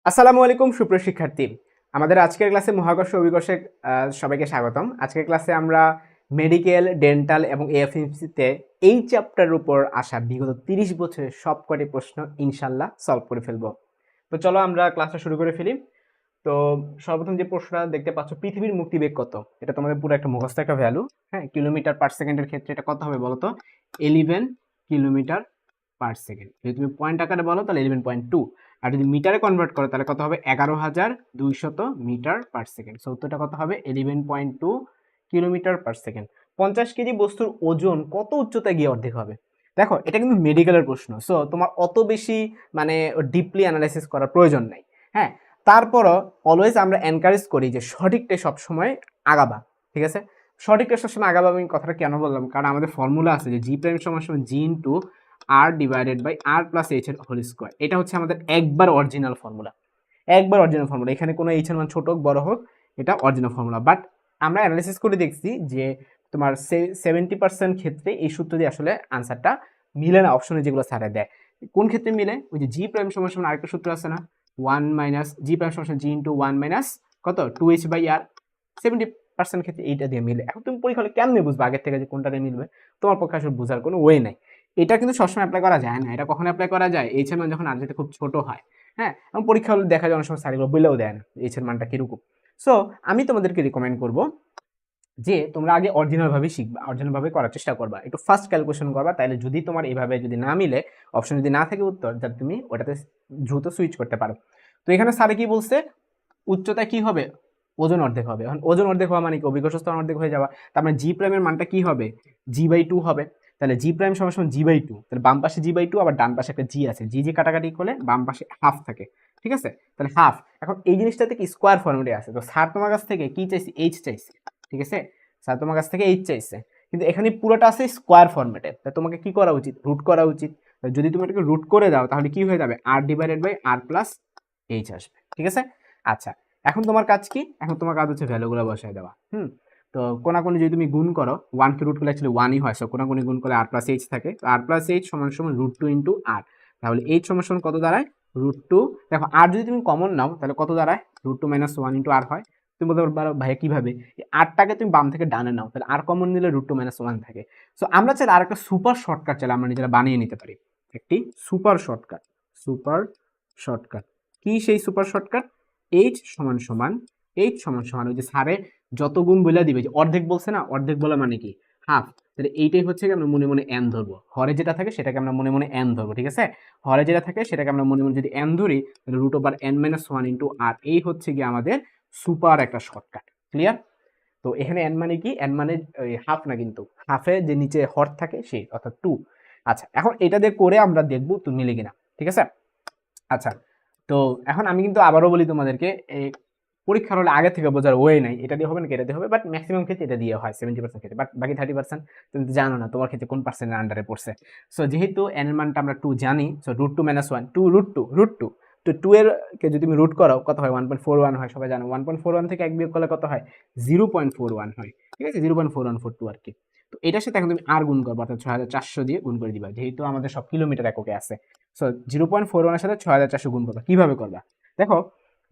আসসালামু আলাইকুম সুপ্রিয় শিক্ষার্থী। আমাদের আজকের ক্লাসে মহাকর্ষ অভিকর্ষে সবাইকে স্বাগতম। আজকের ক্লাসে আমরা মেডিকেল, ডেন্টাল এবং এএফএমসিতে এই চ্যাপ্টারের উপর আসা বিগত 30 বছরের সবকটি প্রশ্ন ইনশাআল্লাহ সলভ করে ফেলবো। তো চলো আমরা ক্লাসটা শুরু করে ফেলি। তো সর্বপ্রথম যে প্রশ্নটা দেখতে পাচ্ছ, পৃথিবীর মুক্তিবেগ কত? এটা তোমাদের পুরো একটা মুখস্থ একটা ভ্যালু। হ্যাঁ, কিলোমিটার পার সেকেন্ডের ক্ষেত্রে এটা কত হবে বলো তো? 11 কিলোমিটার পার সেকেন্ড। যদি তুমি পয়েন্ট আকারে বলো তাহলে 11.2, আর যদি মিটারে কনভার্ট করো তাহলে কত হবে? 11,200 মিটার পার সেকেন্ড। সো উত্তরটা কত হবে? 11.2 কিলোমিটার পার সেকেন্ড। 50 কেজি বস্তুর ওজন কত উচ্চতায় গিয়ে অর্ধেক হবে? দেখো, এটা কিন্তু মেডিকেলের প্রশ্ন, সো তোমার অত বেশি মানে ডিপলি অ্যানালাইসিস করার প্রয়োজন নাই। হ্যাঁ, তারপরও অলওয়েজ আমরা এনকারেজ করি যে সঠিকটা সবসময় আগাবা। ঠিক আছে, সঠিকটা সবসময় আগাবা। আমি কথাটা কেন বললাম? কারণ আমাদের ফর্মুলা আছে যে জি প্রাইম সমান সমান G into R divided by R plus H এর হোল স্কোয়ার। এটা হচ্ছে আমাদের একবার অরিজিনাল ফর্মুলা, একবার অরিজিনাল ফর্মুলা। এখানে কোনো এইচ এর মান ছোট হোক বড় হোক, এটা অরিজিনাল ফর্মুলা। বাট আমরা অ্যানালিসিস করে দেখছি যে তোমার 70% ক্ষেত্রে এই সূত্র দিয়ে আসলে আনসারটা মিলে না। অপশনে যেগুলো স্যারে দেয়, কোন ক্ষেত্রে মিলে? ওই যে জি প্রাইম সমান সমান আরেকটা সূত্র আছে না, ওয়ান মাইনাস জি প্রাইম সমান জি ইন্টু ওয়ান মাইনাস কত, টু এইচ বাই আর। 70% ক্ষেত্রে এইটা দিয়ে মিলে। এখন তুমি পরীক্ষা হলে কেমনে বুঝবে আগের থেকে যে কোনটা দিয়ে মিলবে? তোমার পক্ষে আসলে বোঝার কোনো ওয়ে নাই। এটা কিন্তু সবসময় অ্যাপ্লাই করা যায় না। এটা কখন অ্যাপ্লাই করা যায়? এইচ এর মান যখন আর যেটা খুব ছোট হয়। হ্যাঁ, এবং পরীক্ষা হলে দেখা যায় অনেক সময় স্যারগুলো বলেও দেয় না এইচ এর মানটা কিরকম। সো আমি তোমাদেরকে রিকমেন্ড করব যে তোমরা আগে অরিজিনাল ভাবে শিখবা, অরিজিনাল ভাবে করার চেষ্টা করবা, একটু ফার্স্ট ক্যালকুলেশন করবা। তাহলে যদি তোমার এইভাবে যদি না মিলে, অপশন যদি না থাকে উত্তর, যাতে তুমি ওটাতে দ্রুত সুইচ করতে পারো। তো এখানে স্যারে কি বলছে? উচ্চতা কি হবে? ওজন অর্ধেক হবে। এখন ওজন অর্ধেক হওয়া মানে কি? অভিকর্ষ স্তর অর্ধেক হয়ে যাওয়া। তার মানে জি প্রাইমের মানটা কি হবে? জি বাই টু হবে। তাহলে জি প্রাইম সমান সমান জি বাই টু। তাহলে বাম পাশে জি বাই টু, আবার ডান পাশে একটা জি আছে। জি জি কাটাকাটি করলে বাম পাশে হাফ থাকে। ঠিক আছে, তাহলে হাফ। এখন এই জিনিসটা থেকে স্কোয়ার ফর্মেটে আছে। তো স্যার তোমার কাছ থেকে কি চাইছে? এইচ চাইছে। ঠিক আছে, স্যার তোমার কাছ থেকে এইচ চাইছে, কিন্তু এখানে পুরোটা আছে স্কোয়ার ফর্মেটে। তাই তোমাকে কি করা উচিত? রুট করা উচিত। যদি তুমি এটাকে রুট করে দাও তাহলে কি হয়ে যাবে? R divided by R plus H আসবে। ঠিক আছে, আচ্ছা। এখন তোমার কাজ কি? এখন তোমার কাজ হচ্ছে ভ্যালুগুলো বসায় দেওয়া। তো কোনাকুনি যদি তুমি গুণ করো, ওয়ানকে রুট করলে অ্যাকচুয়ালি ওয়ানই হয়। সো কোনাকুনি গুণ করলে আর প্লাস এইচ থাকে। তো আর প্লাস এইচ সমান সমান রুট টু ইন্টু আর। তাহলে এইচ সমান সমান কত দাঁড়ায়? Root two. দেখো, আর যদি তুমি কমন নাও তাহলে কত দাঁড়ায়? Root two minus one into R হয়। তুমি বলতে পারো ভাইয়া কিভাবে? আরটাকে তুমি বাম থেকে ডানে নাও, তাহলে আর কমন নিলে রুট টু মাইনাস ওয়ান থাকে। সো আমরা চাইলে আর একটা সুপার শর্টকাট চাইলে আমরা নিজেরা বানিয়ে নিতে পারি, একটি super shortcut. Super shortcut key সেই সুপার শর্টকাট? এইচ সমান সমান, এইচ সমান সমান ওই যে স্যারে যত গুণ বলে দিবে, যে অর্ধেক বলছে না, অর্ধেক বলা মানে কি? হাফ। তাহলে এইটাই হচ্ছে আমরা মনে মনে এন ধরবো। হরে যেটা থাকে সেটাকে আমরা মনে মনে এন ধরবো। ঠিক আছে, হরে যেটা থাকে সেটাকে আমরা মনে মনে যদি এন ধরি, তাহলে root over N minus one into R. এই হচ্ছে গিয়ে আমাদের সুপার একটা শর্টকাট। ক্লিয়ার? তো এখানে এন মানে কি? এন মানে হাফ না, কিন্তু হাফে যে নিচে হর থাকে সেই, অর্থাৎ টু। আচ্ছা, এখন এটা দিয়ে করে আমরা দেখবো তুমি মিলে কিনা। ঠিক আছে, আচ্ছা। তো এখন আমি কিন্তু আবারও বলি তোমাদেরকে, এই পরীক্ষার হলে আগে থেকে বোঝার ওয়ে নাই, এটা দিয়ে হবে না এটা দিয়ে হবে, বাট ম্যাক্সিমাম ক্ষেত্রে এটা দিয়ে হয় 70% ক্ষেত্রে। বাট বাকি 30% তুমি তো জানো না তোমার ক্ষেত্রে কোন পার্সেন্টের আন্ডারে পড়ছে। সো যেহেতু এন এর মানটা আমরা টু জানি, so root two minus one, two root two, root two. তো টু এর কে যদি তুমি রুট করো কত হয়? 1.41 হয়। সবাই জানো 1.41 থেকে এক বিয়োগ করলে কত হয়? 0.41 হয়। ঠিক আছে, 0.4142 আর কি। তো এটার সাথে এখন তুমি আর গুণ করবো, অর্থাৎ 6400 দিয়ে গুণ করে দিবা, যেহেতু আমাদের সব কিলোমিটার এককে আছে। সো 0.41 এর সাথে 6400 গুণ করবা। কিভাবে করবা? দেখো,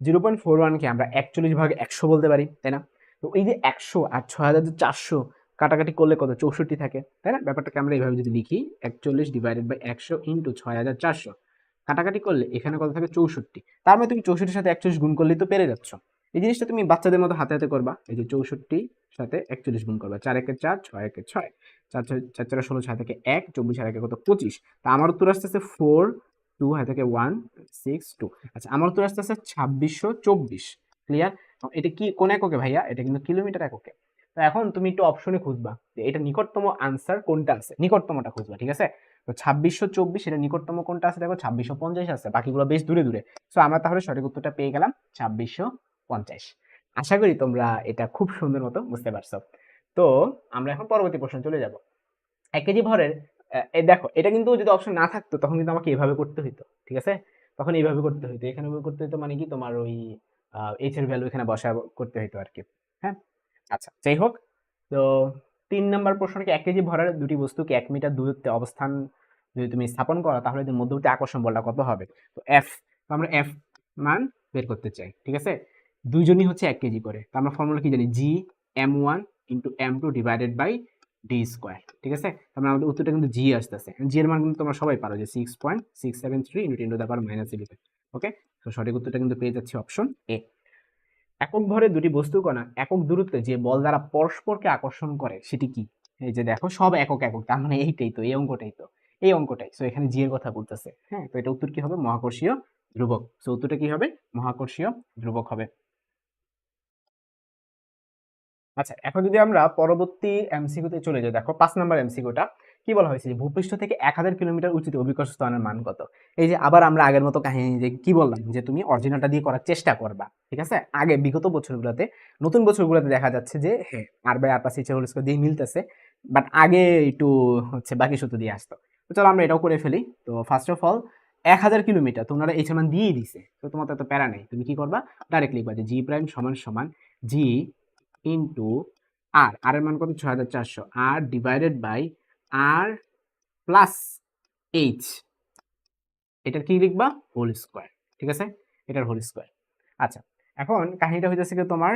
0.41কে আমরা 41 ভাগে 100 বলতে পারি, তাই না? তো এই যে 100 আর 6400 কাটাকাটি করলে কত? 64 থাকে, তাই না? ব্যাপারটাকে আমরা এইভাবে যদি লিখি, 41 ডিভাইডেড বাই 100 ইন্টু 6400, কাটাকাটি করলে এখানে কত থাকে? 64। তার মানে তুমি 64 সাথে 41 গুণ করলেই তো পেরে যাচ্ছ। এই জিনিসটা তুমি বাচ্চাদের মতো হাতে হাতে করবা। এই যে 64 সাথে 41 গুণ করবা, 4 একে 4, 6 একে 6, 4 4 4 16, 6 থেকে 1, 24 আর একে কত? 25। তা আমার উত্তর আসতেছে 4, 2 হাতে থেকে 1, 6, 2। আচ্ছা, আমার উত্তর আসতেছে 2624। ক্লিয়ার? এটা কি কোন এককে ভাইয়া? এটা কিন্তু কিলোমিটার এককে। তো এখন তুমি একটু অপশনে খুঁজবা যে এটা নিকটতম আনসার কোনটা আছে, নিকটতমটা খুঁজবা। ঠিক আছে, তো 2624 এটা নিকটতম কোনটা আছে? দেখো 2650 আছে, বাকিগুলো বেশ দূরে দূরে। সো আমরা তাহলে সঠিক উত্তরটা পেয়ে গেলাম 2650। আশা করি তোমরা এটা খুব সুন্দর মতো বুঝতে পারছো। তো আমরা এখন পরবর্তী প্রশ্ন চলে যাব। 1 কেজি ভরের এই দেখো, এটা কিন্তু যদি অপশন না থাকতো তখন কিন্তু আমাকে এইভাবে করতে হইতো। ঠিক আছে, তখন এইভাবে করতে হইতো, এখানে করতে হইতো, মানে কি তোমার ওই এইচ এর ভ্যালু এখানে বসা করতে হইতো আর কি। হ্যাঁ, আচ্ছা, যাই হোক। তো 3 নম্বর প্রশ্নকে 1 কেজি ভরের দুটি বস্তুকে 1 মিটার দূরত্বে অবস্থান যদি তুমি স্থাপন করো, তাহলে এদের মধ্যবর্তী আকর্ষণ বলটা কত হবে? তো এফ, তো আমরা এফ মান বের করতে চাই, ঠিক আছে। দুইজনই হচ্ছে 1 কেজি করে, তো আমরা ফর্মুলা কি জানি, G m1 into m2 divided by D square, ঠিক আছে। তারপরে আমাদের উত্তরটা কিন্তু জি আসতেছে, জি এর মান কিন্তু তোমরা সবাই পারো যে 6.673 ইন্টু 10 টু দ্য পাওয়ার -11। ওকে, তো সঠিক উত্তরটা কিন্তু পেয়ে যাচ্ছে অপশন এ। একক ভরে দুটি বস্তু কণা একক দূরত্বে যে বল দ্বারা পরস্পরকে আকর্ষণ করে সেটি কি? এই যে দেখো সব একক একক, তার মানে এইটাই তো, এই অঙ্কটাই সো এখানে জি এর কথা বলতেছে। হ্যাঁ, তো এটা উত্তর কি হবে, মহাকর্ষীয় ধ্রুবক। সো উত্তরটা কি হবে, মহাকর্ষীয় ধ্রুবক হবে। আচ্ছা, এখন যদি আমরা পরবর্তী এমসিকিউতে চলে যাই, দেখো 5 নম্বর এমসিকিউটা কি বলা হয়েছে, যে ভূপৃষ্ঠ থেকে 1000 কিলোমিটার উঁচুতে অভিকর্ষ স্থানের মান কত? এই যে আবার আমরা আগের মতো কাহিনী, যে কি বললাম যে তুমি অরিজিনালটা দিয়ে করার চেষ্টা করবা, ঠিক আছে। আগে বিগত বছরগুলোতে, নতুন বছরগুলোতে দেখা যাচ্ছে যে হ্যাঁ r/r+h² দিয়ে মিলতেছে, বাট আগে একটু হচ্ছে বাকি সূত্র দিয়ে আসতো। তো চলো আমরা এটাও করে ফেলি। তো ফার্স্ট অফ অল 1000 কিলোমিটার তোমরা এইচ এর মান দিয়েই দিছে, তো তোমার তো এত প্যারা নেই, তুমি কি করবা, ডাইরেক্ট লিখবা যে জি প্রাইম সমান সমান জি ইন্টু আর এর মান কত, 6400, R divided by R plus H, এটার কি লিখবা, হোল স্কোয়ার, ঠিক আছে, এটার হোল স্কোয়ার। আচ্ছা, এখন কাহিনীটা হইতেছে কি তোমার,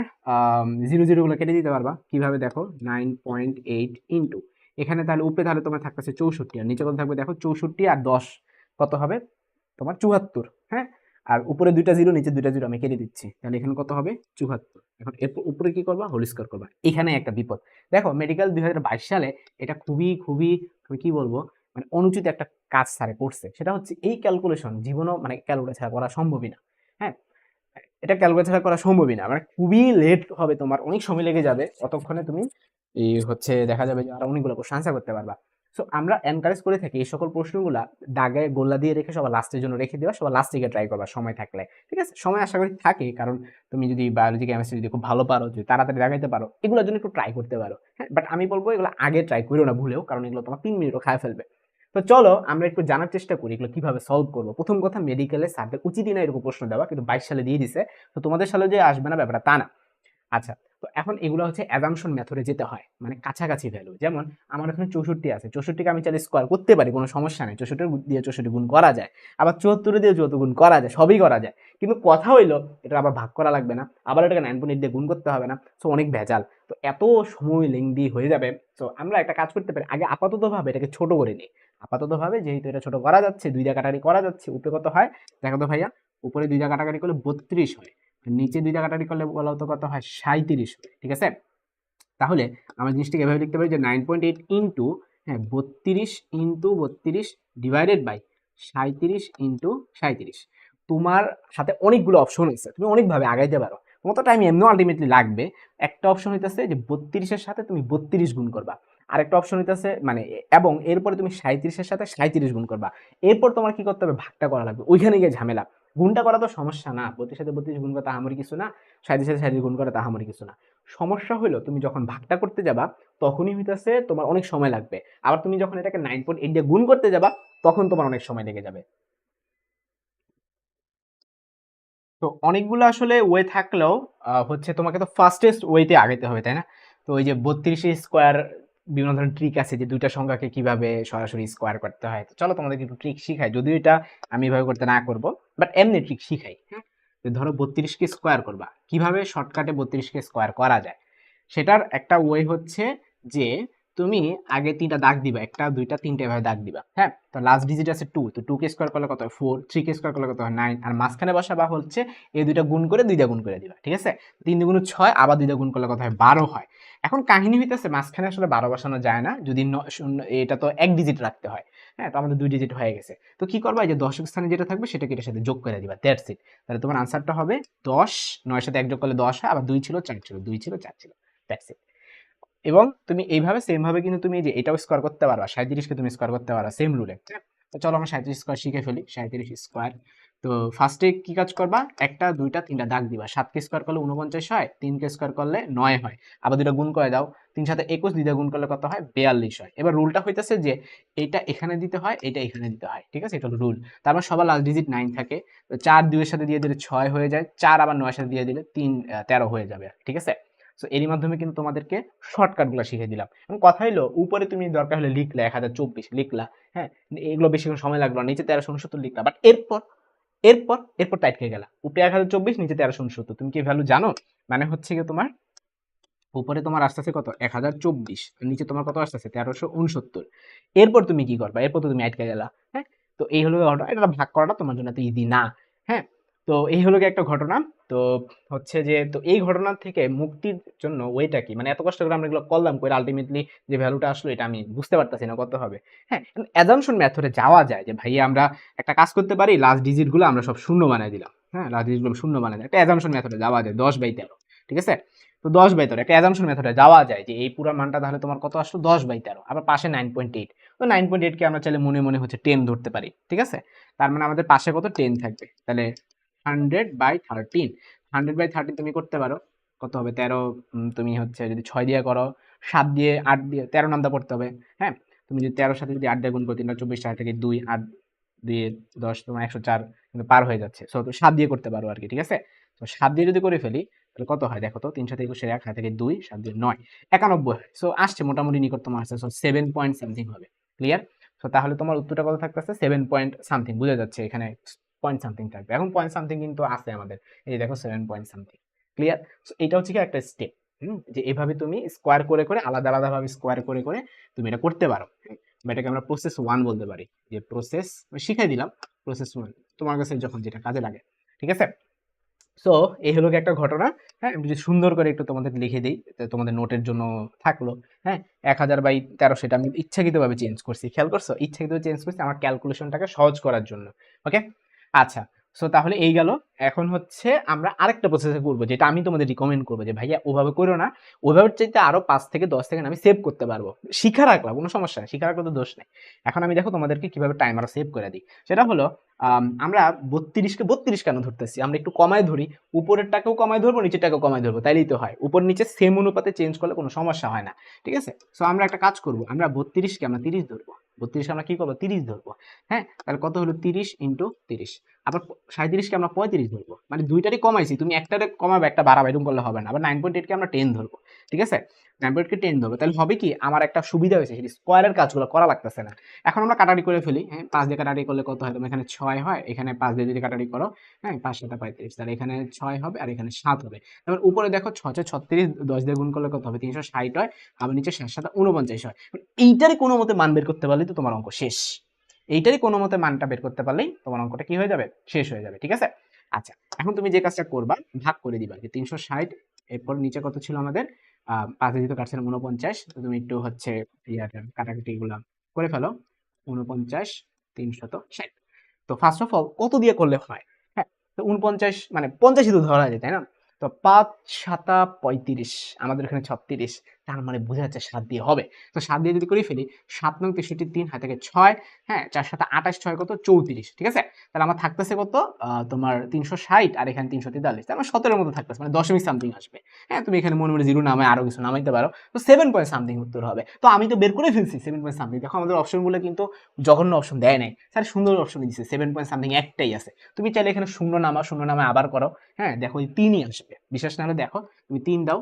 জিরো জিরো গুলো কেটে দিতে পারবা কিভাবে, দেখো 9.8 ইন্টু এখানে তাহলে উপরে তাহলে তোমার থাকতেছে 64, আর নিচে কত থাকবে দেখো 64 আর 10 কত হবে তোমার 74। হ্যাঁ, আর উপরে দুইটা জিরো নিচে দুইটা জিরো আমি কেটে দিচ্ছি, তাহলে এখানে কত হবে 74। এখন এরপর উপরে কি করবা, হোল স্কোয়ার করবা। এখানে একটা বিপদ, দেখো মেডিকেল 2022 সালে এটা খুবই খুবই আমি কি বলবো, মানে অনুচিত একটা কাজ স্যারে করছে, সেটা হচ্ছে এই ক্যালকুলেশন জীবনও মানে ক্যালকুলেট ছাড়া করা সম্ভবই না। হ্যাঁ, এটা ক্যালকুলেট ছাড়া করা সম্ভবই না, মানে খুবই লেট হবে, তোমার অনেক সময় লেগে যাবে, ততক্ষণে তুমি এই হচ্ছে দেখা যাবে যে আরো অনেকগুলো প্রশ্ন আনসার করতে পারবা। সো আমরা এনকারেজ করে থাকি এই সকল প্রশ্নগুলা দাগে গোল্লা দিয়ে রেখে সবার লাস্টের জন্য রেখে দেওয়া, সবার লাস্ট থেকে ট্রাই করবা সময় থাকলে, ঠিক আছে। সময় আশা করি থাকে, কারণ তুমি যদি বায়োলজি কেমিস্ট্রি যদি খুব ভালো পারো, যদি তাড়াতাড়ি দাগাইতে পারো, এগুলোর জন্য একটু ট্রাই করতে পারো। হ্যাঁ, বাট আমি বলবো এগুলো আগে ট্রাই করো না ভুলেও, কারণ এগুলো তোমার 3 মিনিটও খায় ফেলবে। তো চলো আমরা একটু জানার চেষ্টা করি এগুলো কিভাবে সলভ করবো। প্রথম কথা, মেডিকেলে স্যারদের উচিতই না এরকম প্রশ্ন দেওয়া, কিন্তু 22 সালে দিয়ে দিছে, তো তোমাদের সালে যে আসবে না ব্যাপারটা তা না। আচ্ছা, তো এখন এগুলো হচ্ছে অ্যাজাম্পশন মেথডে যেতে হয়, মানে কাছাকাছি ভ্যালু। যেমন আমার এখানে 64 আছে, 64কে আমি চাইলে স্কোয়ার করতে পারি, কোনো সমস্যা নেই, 64 দিয়ে 64 গুণ করা যায়, আবার 74 দিয়ে 74 গুণ করা যায়, সবই করা যায়। কিন্তু কথা হইলো এটা আবার ভাগ করা লাগবে না, আবার এটাকে 9.8 দিয়ে গুণ করতে হবে না, সো অনেক ভেজাল, তো এত সময় লেংদি হয়ে যাবে। তো আমরা একটা কাজ করতে পারি, আগে আপাতত ভাবে এটাকে ছোট করে নিই। আপাতত ভাবে যেহেতু এটা ছোট করা যাচ্ছে, 2 দিয়ে কাটাকাটি করা যাচ্ছে, উপরে কত হয় দেখো তো ভাইয়া, উপরে 2 দিয়ে কাটাকাটি করলে 32 হয়, নিচে 2 দিয়ে কাটাকাটি করলে বলো তো কত হয়, 37 হয়, ঠিক আছে। তাহলে আমরা জিনিসটাকে এভাবে লিখতে পারি যে 9.8 ইন্টু, হ্যাঁ 32 ইন্টু 32 ডিভাইডেড বাই 37 ইন্টু 37। তোমার সাথে অনেকগুলো অপশন আছে, তুমি অনেকভাবে আগাইতে পারো, তোমার তো টাইম এমনি আলটিমেটলি লাগবে। একটা অপশন হইতেছে যে 32-এর সাথে তুমি 32 গুণ করবা, আরেকটা অপশন হইতেছে মানে, এবং এরপরে তুমি 37-এর সাথে 37 গুণ করবা, এরপর তোমার কি করতে হবে, ভাগটা করা লাগবে, ওইখানে গিয়ে ঝামেলা। গুণটা করা তো সমস্যা না, 32 সাথে 32 গুণ করা তাহামরি কিছু না, 37 সাথে 37 গুণ করা তাহামরি কিছু না। সমস্যা হলো তুমি যখন ভাগটা করতে যাবা তখনই হইতাছে তোমার অনেক সময় লাগবে, আবার তুমি যখন এটাকে 9.8 দিয়ে গুণ করতে যাবা তখন তোমার অনেক সময় লেগে যাবে। তো অনেকগুলো আসলে ওয়ে থাকলেও হচ্ছে তোমাকে তো ফাস্টেস্ট ওয়েতে আগাইতে হবে, তাই না? তো ওই যে 32 স্কোয়ার, বিভিন্ন ধরনের ট্রিক আছে যে দুইটা সংখ্যাকে কিভাবে সরাসরি স্কোয়ার করতে হয়, তো চলো তোমাদেরকে একটু ট্রিক শিখাই, যদিও এটা আমি এভাবে করতে না করবো, বাট এমনি ট্রিক শিখাই। হ্যাঁ, তো ধরো 32কে স্কোয়ার করবা, কিভাবে শর্টকাটে 32কে স্কোয়ার করা যায়, সেটার একটা ওয়ে হচ্ছে যে তুমি আগে 3টা দাগ দিবা, একটা দুইটা তিনটা এভাবে দাগ দিবা। হ্যাঁ, তো লাস্ট ডিজিট আছে 2, তো 2 কে স্কোয়ার করলে কত হয় 4, 3 কে স্কোয়ার করলে কত হয় 9, আর মাঝখানে বসাবা হচ্ছে এই দুইটা গুণ করে 2 গুণ করে দিবা, ঠিক আছে। 3 দুগুণ 6, আবার 2 গুণ করলে কত হয় 12 হয়। এখন কাহিনী হইতেছে মাঝখানে আসলে 12 বসানো যায় না, যদি এটা তো এক ডিজিট রাখতে হয়। হ্যাঁ, তো আমাদের 2 ডিজিট হয়ে গেছে, তো কি করবা, এই যে দশক স্থানে যেটা থাকবে সেটাকে এটার সাথে যোগ করে দিবা, দ্যাটস ইট। তাহলে তোমার আনসারটা হবে 10, 9 সাথে 1 যোগ করলে 10 হয়, আবার 2 ছিল 4 ছিল, 2 ছিল 4 ছিল, দ্যাটস ইট। এবং তুমি এইভাবে সেম ভাবে কিন্তু তুমি এই যে এটাও স্কোয়ার করতে পারবা, 37কে তুমি স্কোয়ার করতে পারবা সেম রুলে। তো চলো আমরা 37 স্কোয়ার শিখে ফেলি, 37 স্কোয়ার। তো ফার্স্টে কি কাজ করবা, একটা দুইটা তিনটা দাগ দিবা, 7কে স্কোয়ার করলে 49 হয়, 3কে স্কোয়ার করলে 9 হয়, আবার দুইটা গুণ করে দাও, 3 সাথে 21, দুইটা গুণ করলে কত হয় 42 হয়। এবার রুলটা হইতেছে যে এইটা এখানে দিতে হয়, এটা এখানে দিতে হয়, ঠিক আছে, এটা হলো রুল। তারপর সবার লাস্ট ডিজিট 9 থাকে, তো 4 2 এর সাথে দিয়ে দিলে 6 হয়ে যায়, 4 আবার 9 এর সাথে দিয়ে দিলে 3 13 হয়ে যাবে, ঠিক আছে। সো এরই মাধ্যমে কিন্তু তোমাদেরকে শর্টকাট গুলো শিখে দিলাম। এবং কথা হলো উপরে তুমি দরকার হলে লিখলে 1024 লিখলা, হ্যাঁ, এগুলো বেশি সময় লাগলো না, নিচে 1369 লিখলা, বাট এরপর এরপর টাইট খেয়ে গেলা, উপরে 1024, নিচে 1369। তুমি কি ভ্যালু জানো? মানে হচ্ছে কি তোমার উপরে তোমার আসতেছে কত 1024, নিচে তোমার কত আসতেছে 1369। এরপর তুমি কি করবা? এরপর তো তুমি আটকে গেলা। হ্যাঁ, তো এই হলো ঘটনা। এটা ভাগ করাটা তোমার জন্য তো ইজি না। হ্যাঁ, তো এই হলো গিয়ে একটা ঘটনা। তো হচ্ছে যে তো এই ঘটনা থেকে মুক্তির জন্য ওইটা কি, মানে এত কষ্ট করে আমরা এগুলো করলাম করে আলটিমেটলি যে ভ্যালুটা আসলো এটা আমি বুঝতে পারতাছি না কত হবে। হ্যাঁ, অ্যাজাম্পশন মেথডে যাওয়া যায় যে ভাই আমরা একটা কাজ করতে পারি, লাস্ট ডিজিট গুলো আমরা সব শূন্য বানিয়ে দিলাম। হ্যাঁ, লাস্ট ডিজিট গুলো শূন্য বানিয়ে দিলাম, একটা অ্যাজাম্পশন মেথডে যাওয়া যায় 10/13। ঠিক আছে, তো 10/13 একটা অ্যাজাম্পশন মেথডে যাওয়া যায় যে এই পুরো মানটা তাহলে তোমার কত আসলো 10/13, আবার পাশে 9.8। তো 9.8 কে আমরা চাইলে মনে মনে হচ্ছে 10 ধরতে পারি। ঠিক আছে, তার মানে আমাদের পাশে কত 10 থাকবে, তাহলে 100/13। 100/13 তুমি করতে পারো, কত হবে 13। তুমি হচ্ছে যদি 6 দিয়ে করো, 7 দিয়ে, 8 দিয়ে, 13 নামটা পড়তে হবে। হ্যাঁ, তুমি যদি 13 সাথে যদি 8 দিয়ে গুণ করো 3 24, 4 থেকে 2, 8 2 10, তোমার 104 কিন্তু পার হয়ে যাচ্ছে। সো 7 দিয়ে করতে পারো আর কি। ঠিক আছে, তো 7 দিয়ে যদি করে ফেলি তাহলে কত হয় দেখো তো, 3 7 21 1 থেকে 2 7 2 9 91। সো আসছে মোটামুটি নিকটতম আসছে, সো 7 পয়েন্ট সামথিং হবে। ক্লিয়ার? সো তাহলে তোমার উত্তরটা কত থাকতেছে 7 পয়েন্ট সামথিং, বুঝা যাচ্ছে এখানে পয়েন্ট সামথিং থাকবে। এখন পয়েন্ট সামথিং কিন্তু আছে আমাদের, এই যে দেখো 7 পয়েন্ট সামথিং। ক্লিয়ার? সো এটা হচ্ছে কি একটা স্টেপ, যে এভাবে তুমি স্কোয়ার করে করে আলাদা আলাদা ভাবে স্কোয়ার করে করে তুমি এটা করতে পারো। এটাকে আমরা প্রসেস 1 বলতে পারি, যে প্রসেস শিখাই দিলাম প্রসেস 1 তোমার কাছে যখন যেটা কাজে লাগে। ঠিক আছে, সো এই হলো গিয়ে একটা ঘটনা। হ্যাঁ, আমি যদি সুন্দর করে একটু তোমাদের লিখে দিই, তোমাদের নোটের জন্য থাকলো। হ্যাঁ, 1000/13 সেটা আমি ইচ্ছাকৃতভাবে চেঞ্জ করছি, খেয়াল করছো? ইচ্ছাকৃতভাবে চেঞ্জ করছি আমার ক্যালকুলেশনটাকে সহজ করার জন্য। ওকে, আচ্ছা। সো তাহলে এই গেল। এখন হচ্ছে আমরা আরেকটা প্রসেসে করবো, যেটা আমি তোমাদের রিকমেন্ড করবো যে ভাইয়া ওভাবে করো না, ওভাবে চাইতে আরো 5 থেকে 10 সেকেন্ড আমি সেভ করতে পারবো। শিখা রাখলাম, কোনো সমস্যা নেই, শিখা রাখলে তো দোষ নেই। এখন আমি দেখো তোমাদেরকে কিভাবে টাইম আরো সেভ করে দিই। সেটা হলো আমরা 32কে 32 কেন ধরতেছি, আমরা একটু কমায় ধরি। উপরেরটাকেও কমায় ধরবো, নিচেরটাকেও কমায় ধরবো, তাইলেই তো হয়। উপর নিচে সেম অনুপাতে চেঞ্জ করলে কোনো সমস্যা হয় না। ঠিক আছে, সো আমরা একটা কাজ করবো, আমরা 32কে আমরা 30 ধরবো। 32কে আমরা কি করবো 30 ধরবো। হ্যাঁ, তাহলে কত হলো 30 ইন্টু 30। আবার 37কে আমরা 35 ধরবো, মানে দুইটারই কমাইছি, তুমি একটারে কমাবে একটা বাড়াবে, এরকম করলে হবে না। আবার 9.8কে আমরা 10 ধরবো। ঠিক আছে, 9.8কে 10 ধরবো, তাহলে হবে কি আমার একটা সুবিধা হয়েছে, সেটি স্কোয়ারের কাজগুলো করা লাগতেছে না। এখন আমরা কাটাকাটি করে ফেলি। হ্যাঁ, 5 দিয়ে কাটাকাটি করলে কত হয়, তোমার এখানে 6 হয়, এখানে 5 দিয়ে যদি কাটাকাটি করো, হ্যাঁ 5 7 35, তাহলে এখানে 6 হবে আর এখানে 7 হবে। তারপর উপরে দেখো 6 6 36, 10 দিয়ে গুণ করলে কত হবে 360 হয়, আবার নিচে 7 7 49 হয়। এইটারই কোনো মতে মান বের করতে পারলেই তো তোমার অঙ্ক শেষ। এইটারই কোনো মতে মানটা বের করতে পারলেই তোমার অঙ্কটা কি হয়ে যাবে, শেষ হয়ে যাবে। ঠিক আছে, আচ্ছা। এখন তুমি যে কাজটা করবা, ভাগ করে দিবা যে 360, এরপর নিচে কত ছিল আমাদের 5 দিয়ে যেহেতু কাটছিলাম 49, তো তুমি একটু হচ্ছে কাটাকাটি গুলা করে ফেলো। 49 360। তো ফার্স্ট অফ অল কত দিয়ে করলে হয়? হ্যাঁ, তো 49 মানে 50ই তো ধরা যায়, তাই না? তো 5 7 35, আমাদের এখানে 36, তার মানে বোঝা যাচ্ছে 7 দিয়ে হবে। তো 7 দিয়ে যদি করে ফেলি, 7 নং 63 3 হাতে থেকে 6, হ্যাঁ 4 7 28, 6 কত 34। ঠিক আছে, তাহলে আমার থাকতেছে কত তোমার 360 আর এখানে 343, তার মানে 17 এর মতো থাকতেছে, মানে দশমিক সামথিং আসবে। হ্যাঁ, তুমি এখানে মনে মনে জিরো নামায় আরো কিছু নামাইতে পারো, তো 7 পয়েন্ট সামথিং উত্তর হবে। তো আমি তো বের করে ফেলছি 7 পয়েন্ট সামথিং। দেখো আমাদের অপশনগুলো কিন্তু জঘন্য অপশন দেয় নাই, স্যার সুন্দর অপশন দিচ্ছে, 7 পয়েন্ট সামথিং একটাই আছে। তুমি চাইলে এখানে শূন্য নামা, শূন্য নামায় আবার করো। হ্যাঁ, দেখো এই 3ই আসবে, বিশ্বাস না হলে দেখো, তুমি 3 দাও,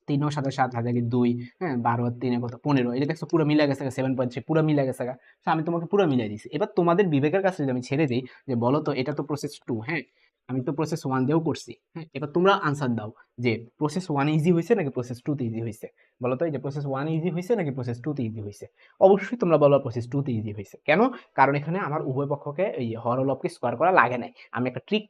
3 ও 7 7 হাজার 2, হ্যাঁ 12 আর 3 কত 15, এই যে দেখছো পুরো মিলে গেছে 7.3, পুরো মিলে গেছে। তো আমি তোমাকে পুরো মিলাই দিছি। এবার তোমাদের বিবেকের কাছে যদি আমি ছেড়ে দিই যে বলো তো এটা তো প্রসেস 2, হ্যাঁ আমি তো প্রসেস 1 দিয়েও করছি। হ্যাঁ, এবার তোমরা আনসার দাও যে প্রসেস 1 ইজি হয়েছে নাকি প্রসেস 2 তে ইজি হয়েছে। বলো তো, এই যে প্রসেস 1 ইজি হয়েছে নাকি প্রসেস 2 তে ইজি হয়েছে। অবশ্যই তোমরা বলো প্রসেস 2 তে ইজি হয়েছে। কেন? কারণ এখানে আমার উভয় পক্ষকে এই হর ও লবকে স্কয়ার করা লাগে নাই, আমি একটা ট্রিক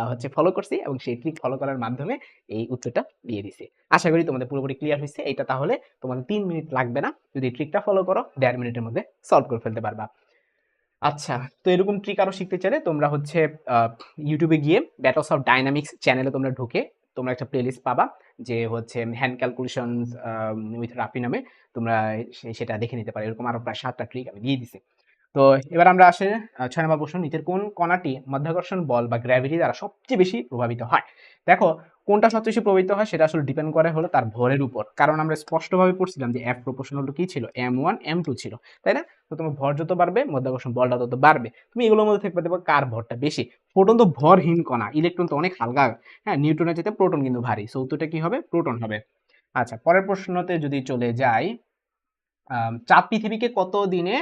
হচ্ছে ফলো করছি এবং সেই ট্রিক ফলো করার মাধ্যমে এই উত্তরটা দিয়ে দিছি। আশা করি তোমাদের পুরোপুরি ক্লিয়ার হয়েছে। এটা তাহলে তোমাদের 3 মিনিট লাগবে না, যদি ট্রিকটা ফলো করো 1.5 মিনিটের মধ্যে সলভ করে ফেলতে পারবা। আচ্ছা, তো এরকম ট্রিক আরো শিখতে চাইলে তোমরা হচ্ছে ইউটিউবে গিয়ে ব্যাটলস অফ ডাইনামিক্স চ্যানেলে তোমরা ঢুকে তোমরা একটা প্লেলিস্ট পাবা, যে হচ্ছে হ্যান্ড ক্যালকুলেশন উইথ রাফি নামে, তোমরা সেটা দেখে নিতে পারো। এরকম আরো প্রায় 7টা ট্রিক আমি দিয়ে দিছি। তো এবার আমরা আসে 6 নম্বর প্রশ্ন, নিচের কোন কণাটি মাধ্যাকর্ষণ বল বা গ্র্যাভিটি দ্বারা সবচেয়ে বেশি প্রভাবিত হয়? দেখো, কোনটা সবচেয়ে বেশি প্রভাবিত হয় সেটা আসলে ডিপেন্ড করে হলো তার ভরের উপর, কারণ আমরা স্পষ্টভাবে পড়ছিলাম যে এফ প্রপোর্শনাল টু কি ছিল, m1 m2 ছিল, তাই না? তো তোমার ভর যত বাড়বে মাধ্যাকর্ষণ বলটা তত বাড়বে। তুমি এগুলোর মধ্যে থাকবে দেখবে কার ভরটা বেশি। প্রোটন তো ভরহীন কণা, ইলেকট্রন তো অনেক হালকা। হ্যাঁ, নিউটনের চাইতে প্রোটন কিন্তু ভারী, সো উত্তরটা কি হবে প্রোটন হবে। আচ্ছা, পরের প্রশ্নতে যদি চলে যাই, চাঁদ পৃথিবীকে কত দিনে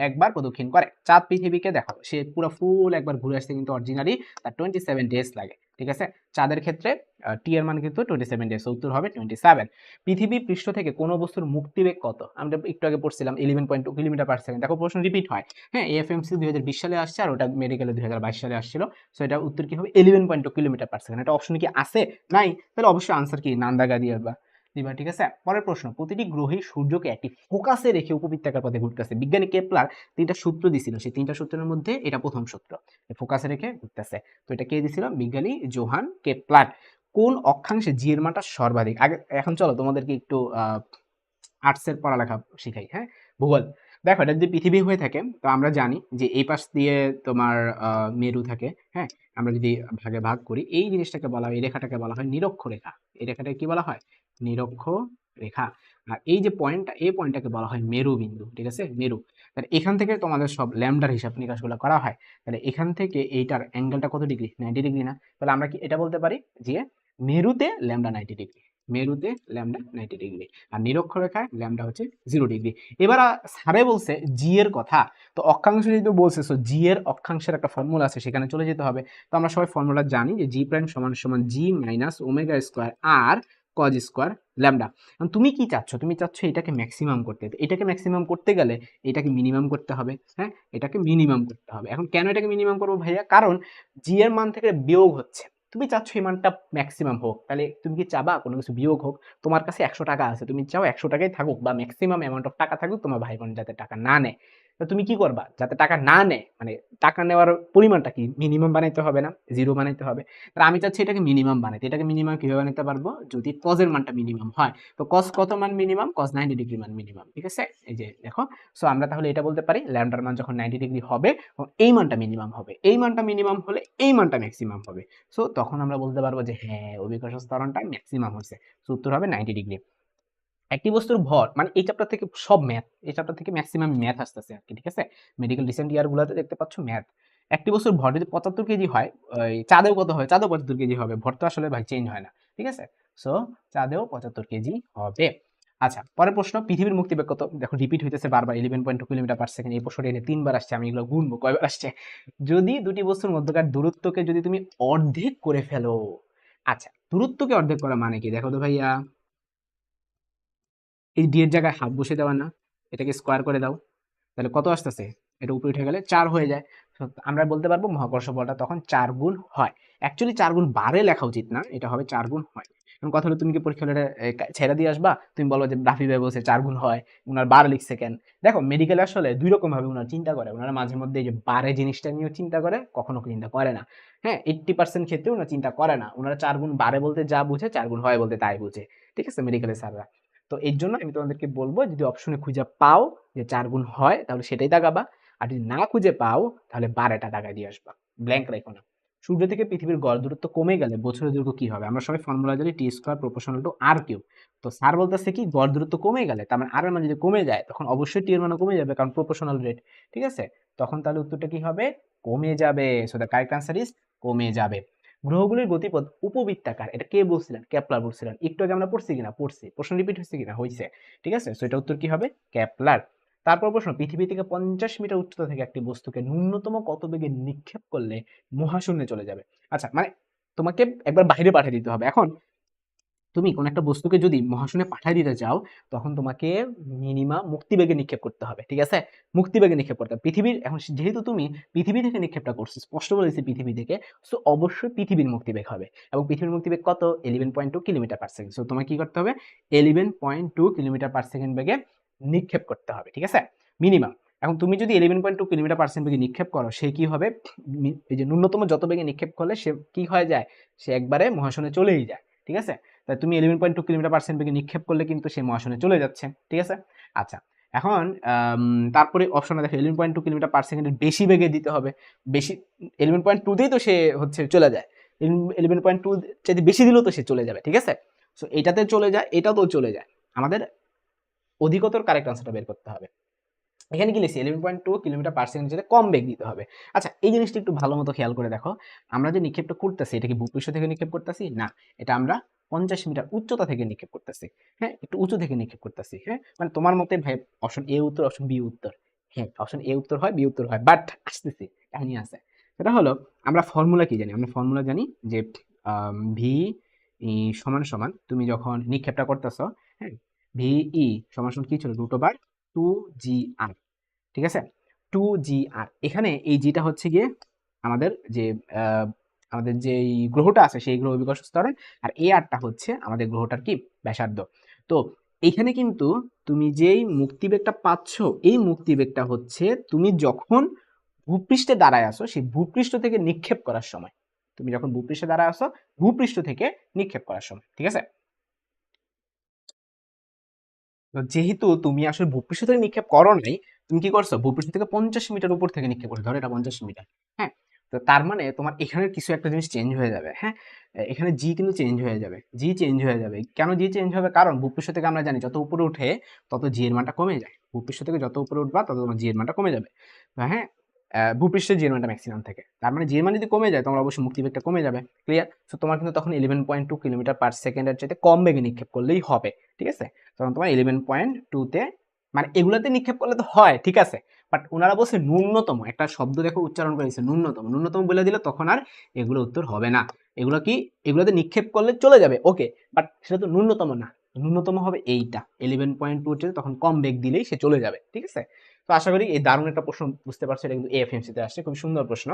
একবার প্রদক্ষিণ করে? চাঁদ পৃথিবীকে দেখো সে পুরো ফুল একবার ঘুরে আসতে কিন্তু অরিজিনালি তার 27 ডেজ লাগে, ঠিক আছে। চাঁদের ক্ষেত্রে টি এর মান কিন্তু 27 ডেজ, উত্তর হবে 27। পৃথিবী পৃষ্ঠ থেকে কোনো বস্তুর মুক্তিবেগ কত? আমরা একটু আগে পড়ছিলাম 11.2 কিলোমিটার পার সেকেন্ড। দেখো প্রশ্ন রিপিট হয়, হ্যাঁ এএফএমসি 2020 সালে আসছে আর ওটা মেডিকেলে 2022 সালে আসছিল। সো এটা উত্তর কি হবে 11.2 কিলোমিটার পার সেকেন্ড। এটা অপশনে কি আছে? নাই, তাহলে অবশ্যই আনসার কি নান্দাগা দিয়ে দিবা, ঠিক আছে। পরের প্রশ্ন, প্রতিটি গ্রহই সূর্যকে একটি ফোকাসে রেখে উপবৃত্তাকার পথে ঘুরতেছে। বিজ্ঞানী কেপলার 3টা সূত্র দিছিল, সেই 3টা সূত্রের মধ্যে এটা প্রথম সূত্র, ফোকাসে রেখে ঘুরতেছে। তো এটা কে দিছিল? বিজ্ঞানী জোহান কেপলার। কোন অক্ষাংশে জি এর মানটা সর্বাধিক? আগে এখন চলো তোমাদেরকে একটু আর্টসের পড়ালেখা শিখাই, হ্যাঁ ভূগোল। দেখো এটা যদি পৃথিবী হয়ে থাকে তো আমরা জানি যে এই পাশ দিয়ে তোমার মেরু থাকে, হ্যাঁ। আমরা যদি ভাগে ভাগ করি, এই জিনিসটাকে বলা হয়, এই রেখাটাকে বলা হয় নিরক্ষরেখা। এই রেখাটাকে কি বলা হয়? নিরক্ষরেখা। আর এই যে পয়েন্টটা, এই পয়েন্টটাকে বলা হয় মেরু বিন্দু, ঠিক আছে, মেরু। তাহলে এখান থেকে তোমাদের সব ল্যামডার হিসাব নিকাশগুলো করা হয়। তাহলে এখান থেকে এইটার অ্যাঙ্গেলটা কত ডিগ্রি? 90 ডিগ্রি না? তাহলে আমরা কি এটা বলতে পারি যে মেরুতে ল্যামডা 90 ডিগ্রি, মেরুতে ল্যামডা 90 ডিগ্রি, আর নিরক্ষরেখায় ল্যামডা হচ্ছে 0 ডিগ্রি। এবার স্যারে বলছে জি এর কথা, তো অক্ষাংশ যেহেতু বলছে, সো জি এর অক্ষাংশের একটা ফর্মুলা আছে, সেখানে চলে যেতে হবে। তো আমরা সবাই ফর্মুলা জানি যে জি প্রাইম সমান সমান জি মাইনাস ওমেগা স্কোয়ার আর কজ স্কোয়ার ল্যামডা। তুমি কি চাচ্ছ? তুমি চাচ্ছ এটাকে ম্যাক্সিমাম করতে। এটাকে ম্যাক্সিমাম করতে গেলে এটাকে মিনিমাম করতে হবে, হ্যাঁ এটাকে মিনিমাম করতে হবে। এখন কেন এটাকে মিনিমাম করবো ভাইয়া? কারণ জি এর মান থেকে বিয়োগ হচ্ছে, তুমি চাচ্ছ এই মানটা ম্যাক্সিমাম হোক, তাহলে তুমি কি চাবা কোনো কিছু বিয়োগ হোক? তোমার কাছে 100 টাকা আছে, তুমি চাও 100 টাকাই থাকুক বা ম্যাক্সিমাম অ্যামাউন্ট অফ টাকা থাকুক, তোমার ভাই বোন যাতে টাকা না নেয়। তো তুমি কি করবা? যাতে টাকা না নেয়, মানে টাকা নেওয়ার পরিমাণটা কি মিনিমাম বানাইতে হবে না? জিরো বানাইতে হবে। তাহলে আমি চাচ্ছি এটাকে মিনিমাম বানাইতে। এটাকে মিনিমাম কিভাবে বানাইতে পারবো? যদি কজের মানটা মিনিমাম হয়। তো কজ কত মান মিনিমাম? কজ 90 ডিগ্রি মান মিনিমাম, ঠিক আছে। এই যে দেখো, সো আমরা তাহলে এটা বলতে পারি ল্যামডার মান যখন 90 ডিগ্রি হবে এই মানটা মিনিমাম হবে, এই মানটা মিনিমাম হলে এই মানটা ম্যাক্সিমাম হবে। সো তখন আমরা বলতে পারবো যে হ্যাঁ অভিকর্ষ ত্বরণটা ম্যাক্সিমাম হচ্ছে। সো উত্তর হবে 90 ডিগ্রি। একটি বস্তুর ভর, মানে এই চ্যাপ্টার থেকে সব ম্যাথ, এই চ্যাপ্টার থেকে ম্যাক্সিমাম ম্যাথ আসতেছে আর কি, ঠিক আছে। মেডিকেল রিসেন্ট ইয়ার গুলোতে দেখতে পাচ্ছ ম্যাথ। একটি বস্তুর ভর যদি 75 কেজি হয়, ওই চাঁদেও কত হয়? চাঁদেও 75 কেজি হবে। ভর তো আসলে ভাই চেঞ্জ হয় না, ঠিক আছে। সো চাঁদেও 75 কেজি হবে। আচ্ছা পরের প্রশ্ন, পৃথিবীর মুক্তিবেগ কত? দেখো রিপিট হইতেছে বারবার, 11.2 কিলোমিটার পার সেকেন্ড। এই প্রশ্নটা এনে 3বার আসছে, আমি এগুলো গুনবো কয়বার আসছে। যদি দুটি বস্তুর মধ্যকার দূরত্বকে যদি তুমি অর্ধেক করে ফেলো, আচ্ছা দূরত্বকে অর্ধেক করা মানে কি দেখো তো ভাইয়া, এই ডি এর জায়গায় হাফ বসে দেওয়া না, এটাকে স্কোয়ার করে দাও, তাহলে কত আসতেছে? এটা উপরে উঠে গেলে 4 হয়ে যায়। So, আমরা বলতে পারবো মহাকর্ষ বলটা তখন 4 গুণ হয়। অ্যাকচুয়ালি 4 গুণ বারে লেখা উচিত না, এটা হবে 4 গুণ হয়। এখন কথা হলো, তুমি কি পরীক্ষা হলে ছেড়ে দিয়ে আসবা? তুমি বলো যে রাফি ভাই বলছে 4 গুণ হয়, উনার বার লিখছে কেন? দেখো মেডিকেল আসলে দুই রকম ভাবে উনারা চিন্তা করে। উনারা মাঝে মধ্যে এই যে বারে জিনিসটা নিয়েও চিন্তা করে, কখনো চিন্তা করে না। হ্যাঁ 80% ক্ষেত্রে উনারা চিন্তা করে না, উনারা 4 গুণ বারে বলতে যা বুঝে 4 গুণ হয় বলতে তাই বুঝে, ঠিক আছে মেডিকেলের স্যাররা। তো এর জন্য আমি তোমাদেরকে বলবো, যদি অপশনে খুঁজে পাও যে 4 গুণ হয় তাহলে সেটাই দাগাবা, আর যদি না খুঁজে পাও তাহলে 12টা দাগায় দিয়ে আসবা, ব্ল্যাঙ্ক রাখো না। সূর্য থেকে পৃথিবীর গড় দূরত্ব কমে গেলে বছরের দৈর্ঘ্য কি হবে? আমরা সবাই ফর্মুলা জানি T square proportional to R cube. তো স্যার বলতেছে কি গড় দূরত্ব কমে গেলে, তার মানে আর এর মান যদি কমে যায় তখন অবশ্যই টি এর মানও কমে যাবে, কারণ প্রপোর্শনাল রেট, ঠিক আছে। তখন তাহলে উত্তরটা কি হবে? কমে যাবে। So the correct answer is কমে যাবে। গ্রহগুলির গতিপথ উপবৃত্তাকার, এটা কে বলছিলেন? কেপলার বলছিলেন। একটু আগে আমরা পড়ছি কিনা? পড়ছি। প্রশ্ন রিপিট হয়েছে কিনা? হয়েছে, ঠিক আছে। সো এটা উত্তর কি হবে? কেপলার। তারপর প্রশ্ন, পৃথিবী থেকে 50 মিটার উচ্চতা থেকে একটি বস্তুকে ন্যূনতম কত বেগে নিক্ষেপ করলে মহাশূন্যে চলে যাবে? আচ্ছা মানে তোমাকে একবার বাইরে পাঠিয়ে দিতে হবে। এখন তুমি কোন একটা বস্তুকে যদি মহাশূন্যে পাঠিয়ে দিতে চাও, তখন তোমাকে মিনিমাম মুক্তিবেগে নিক্ষেপ করতে হবে, ঠিক আছে। মুক্তিবেগে নিক্ষেপ করতে হবে। পৃথিবীর এখন যেহেতু তুমি পৃথিবী থেকে নিক্ষেপটা করছো, স্পষ্ট বলেছি পৃথিবী থেকে, সো অবশ্যই পৃথিবীর মুক্তিবেগ হবে। এবং পৃথিবীর মুক্তিবেগ কত? 11.2 কিলোমিটার পার সেকেন্ড। সো তোমাকে কি করতে হবে? 11.2 কিলোমিটার পার সেকেন্ড বেগে নিক্ষেপ করতে হবে, ঠিক আছে, মিনিমাম। এখন তুমি যদি 11.2 কিলোমিটার পার সেকেন্ড বেগে নিক্ষেপ করো, সে কি হবে? এই যে ন্যূনতম যত বেগে নিক্ষেপ করলে সে কি হয়ে যায়? সে একবারে মহাশূন্যে চলেই যায়, ঠিক আছে। তাই তুমি 11.2 কিলোমিটার পার সেকেন্ড বেগে নিক্ষেপ করলে কিন্তু সে মহাশূন্যে চলে যাচ্ছে, ঠিক আছে। আচ্ছা এখন তারপরে অপশনে দেখো 11.2 কিলোমিটার পার সেকেন্ডের বেশি বেগে দিতে হবে। বেশি 11.2তেই তো সে হচ্ছে চলে যায়, 11.2 যদি বেশি দিলেও তো সে চলে যাবে, ঠিক আছে। সো এটাতে চলে যায়, এটাতেও চলে যায়, আমাদের অধিকতর কারেক্ট আনসারটা বের করতে হবে। এখানে কি লিখছি? 11.2 কিলোমিটার পার সেকেন্ড যেটা কম বেগ দিতে হবে। আচ্ছা এই জিনিসটা একটু ভালো মতো খেয়াল করে দেখো, আমরা যে নিক্ষেপটা করতেছি এটা কি ভূপৃষ্ঠ থেকে নিক্ষেপ করতেছি? না, এটা আমরা 50 মিটার উচ্চতা থেকে নিক্ষেপ করতেছি। হ্যাঁ, একটু উঁচু থেকে নিক্ষেপ করতেছি। হ্যাঁ, মানে তোমার মতে ভাই অপশন এ উত্তর, অপশন বি উত্তর। হ্যাঁ, অপশন এ উত্তর হয়, বি উত্তর হয়, বাট আসতেছি, কাহিনী আছে। সেটা হলো আমরা ফর্মুলা কি জানি? আমরা ফর্মুলা জানি যে ভি সমান সমান তুমি যখন নিক্ষেপটা করতেছো, হ্যাঁ, ভিই সমান সমান কি ছিল? √2 GR, ঠিক আছে? 2 GR, এখানে এই জিটা হচ্ছে গিয়ে আমাদের যে আহ, আমাদের যে গ্রহটা আছে সেই গ্রহ বিকর্ষ স্তরণ, আর এ আরটা হচ্ছে আমাদের গ্রহটার কি ব্যাসার্ধ। তো এইখানে কিন্তু তুমি যেই মুক্তিবেগটা পাচ্ছ, এই মুক্তিবেগটা হচ্ছে তুমি যখন ভূপৃষ্ঠে দাঁড়ায় আসো সেই ভূপৃষ্ঠ থেকে নিক্ষেপ করার সময়, তুমি যখন ভূপৃষ্ঠে দাঁড়ায় আসো ভূপৃষ্ঠ থেকে নিক্ষেপ করার সময়, ঠিক আছে? তো যেহেতু তুমি আসলে ভূপৃষ্ঠ থেকে নিক্ষেপ করো নাই, তুমি কি করছো? ভূপৃষ্ঠ থেকে 50 মিটার উপর থেকে নিক্ষেপ করছো, ধরো এটা 50 মিটার। হ্যাঁ, তো তার মানে তোমার এখানে কিছু একটা জিনিস চেঞ্জ হয়ে যাবে। হ্যাঁ, এখানে জি কিন্তু চেঞ্জ হয়ে যাবে, জি চেঞ্জ হয়ে যাবে। কেন জি চেঞ্জ হবে? কারণ ভূপৃষ্ঠ থেকে আমরা জানি যত উপরে উঠে তত জি এর মানটা কমে যায়। ভূপৃষ্ঠ থেকে যত উপরে উঠবা তত তোমার জি এর মানটা কমে যাবে। তো হ্যাঁ, ভূপৃষ্ঠে জি এর মানটা ম্যাক্সিমাম থাকে, তার মানে জি এর মান যদি কমে যায় তোমার অবশ্যই মুক্তিবেগটা কমে যাবে। ক্লিয়ার? তো তোমার কিন্তু তখন 11.2 কিলোমিটার পার সেকেন্ডের চাইতে কম বেগে নিক্ষেপ করলেই হবে, ঠিক আছে? তখন তোমার 11.2-তে, মানে এগুলাতে নিক্ষেপ করলে তো হয়, ঠিক আছে, বাট ওনারা বলছে ন্যূনতম একটা শব্দ দেখো উচ্চারণ করেছে, ন্যূনতম। ন্যূনতম বলে দিলে তখন আর এগুলো উত্তর হবে না। এগুলো কি, এগুলোতে নিক্ষেপ করলে চলে যাবে, ওকে, বাট সেটা তো ন্যূনতম না। ন্যূনতম হবে এইটা 11.2, তখন কম বেগ দিলেই সে চলে যাবে, ঠিক আছে? তো আশা করি এই দারুণ একটা প্রশ্ন বুঝতে পারছো, এটা কিন্তু এএফএমসি তে আসছে, খুব সুন্দর প্রশ্ন।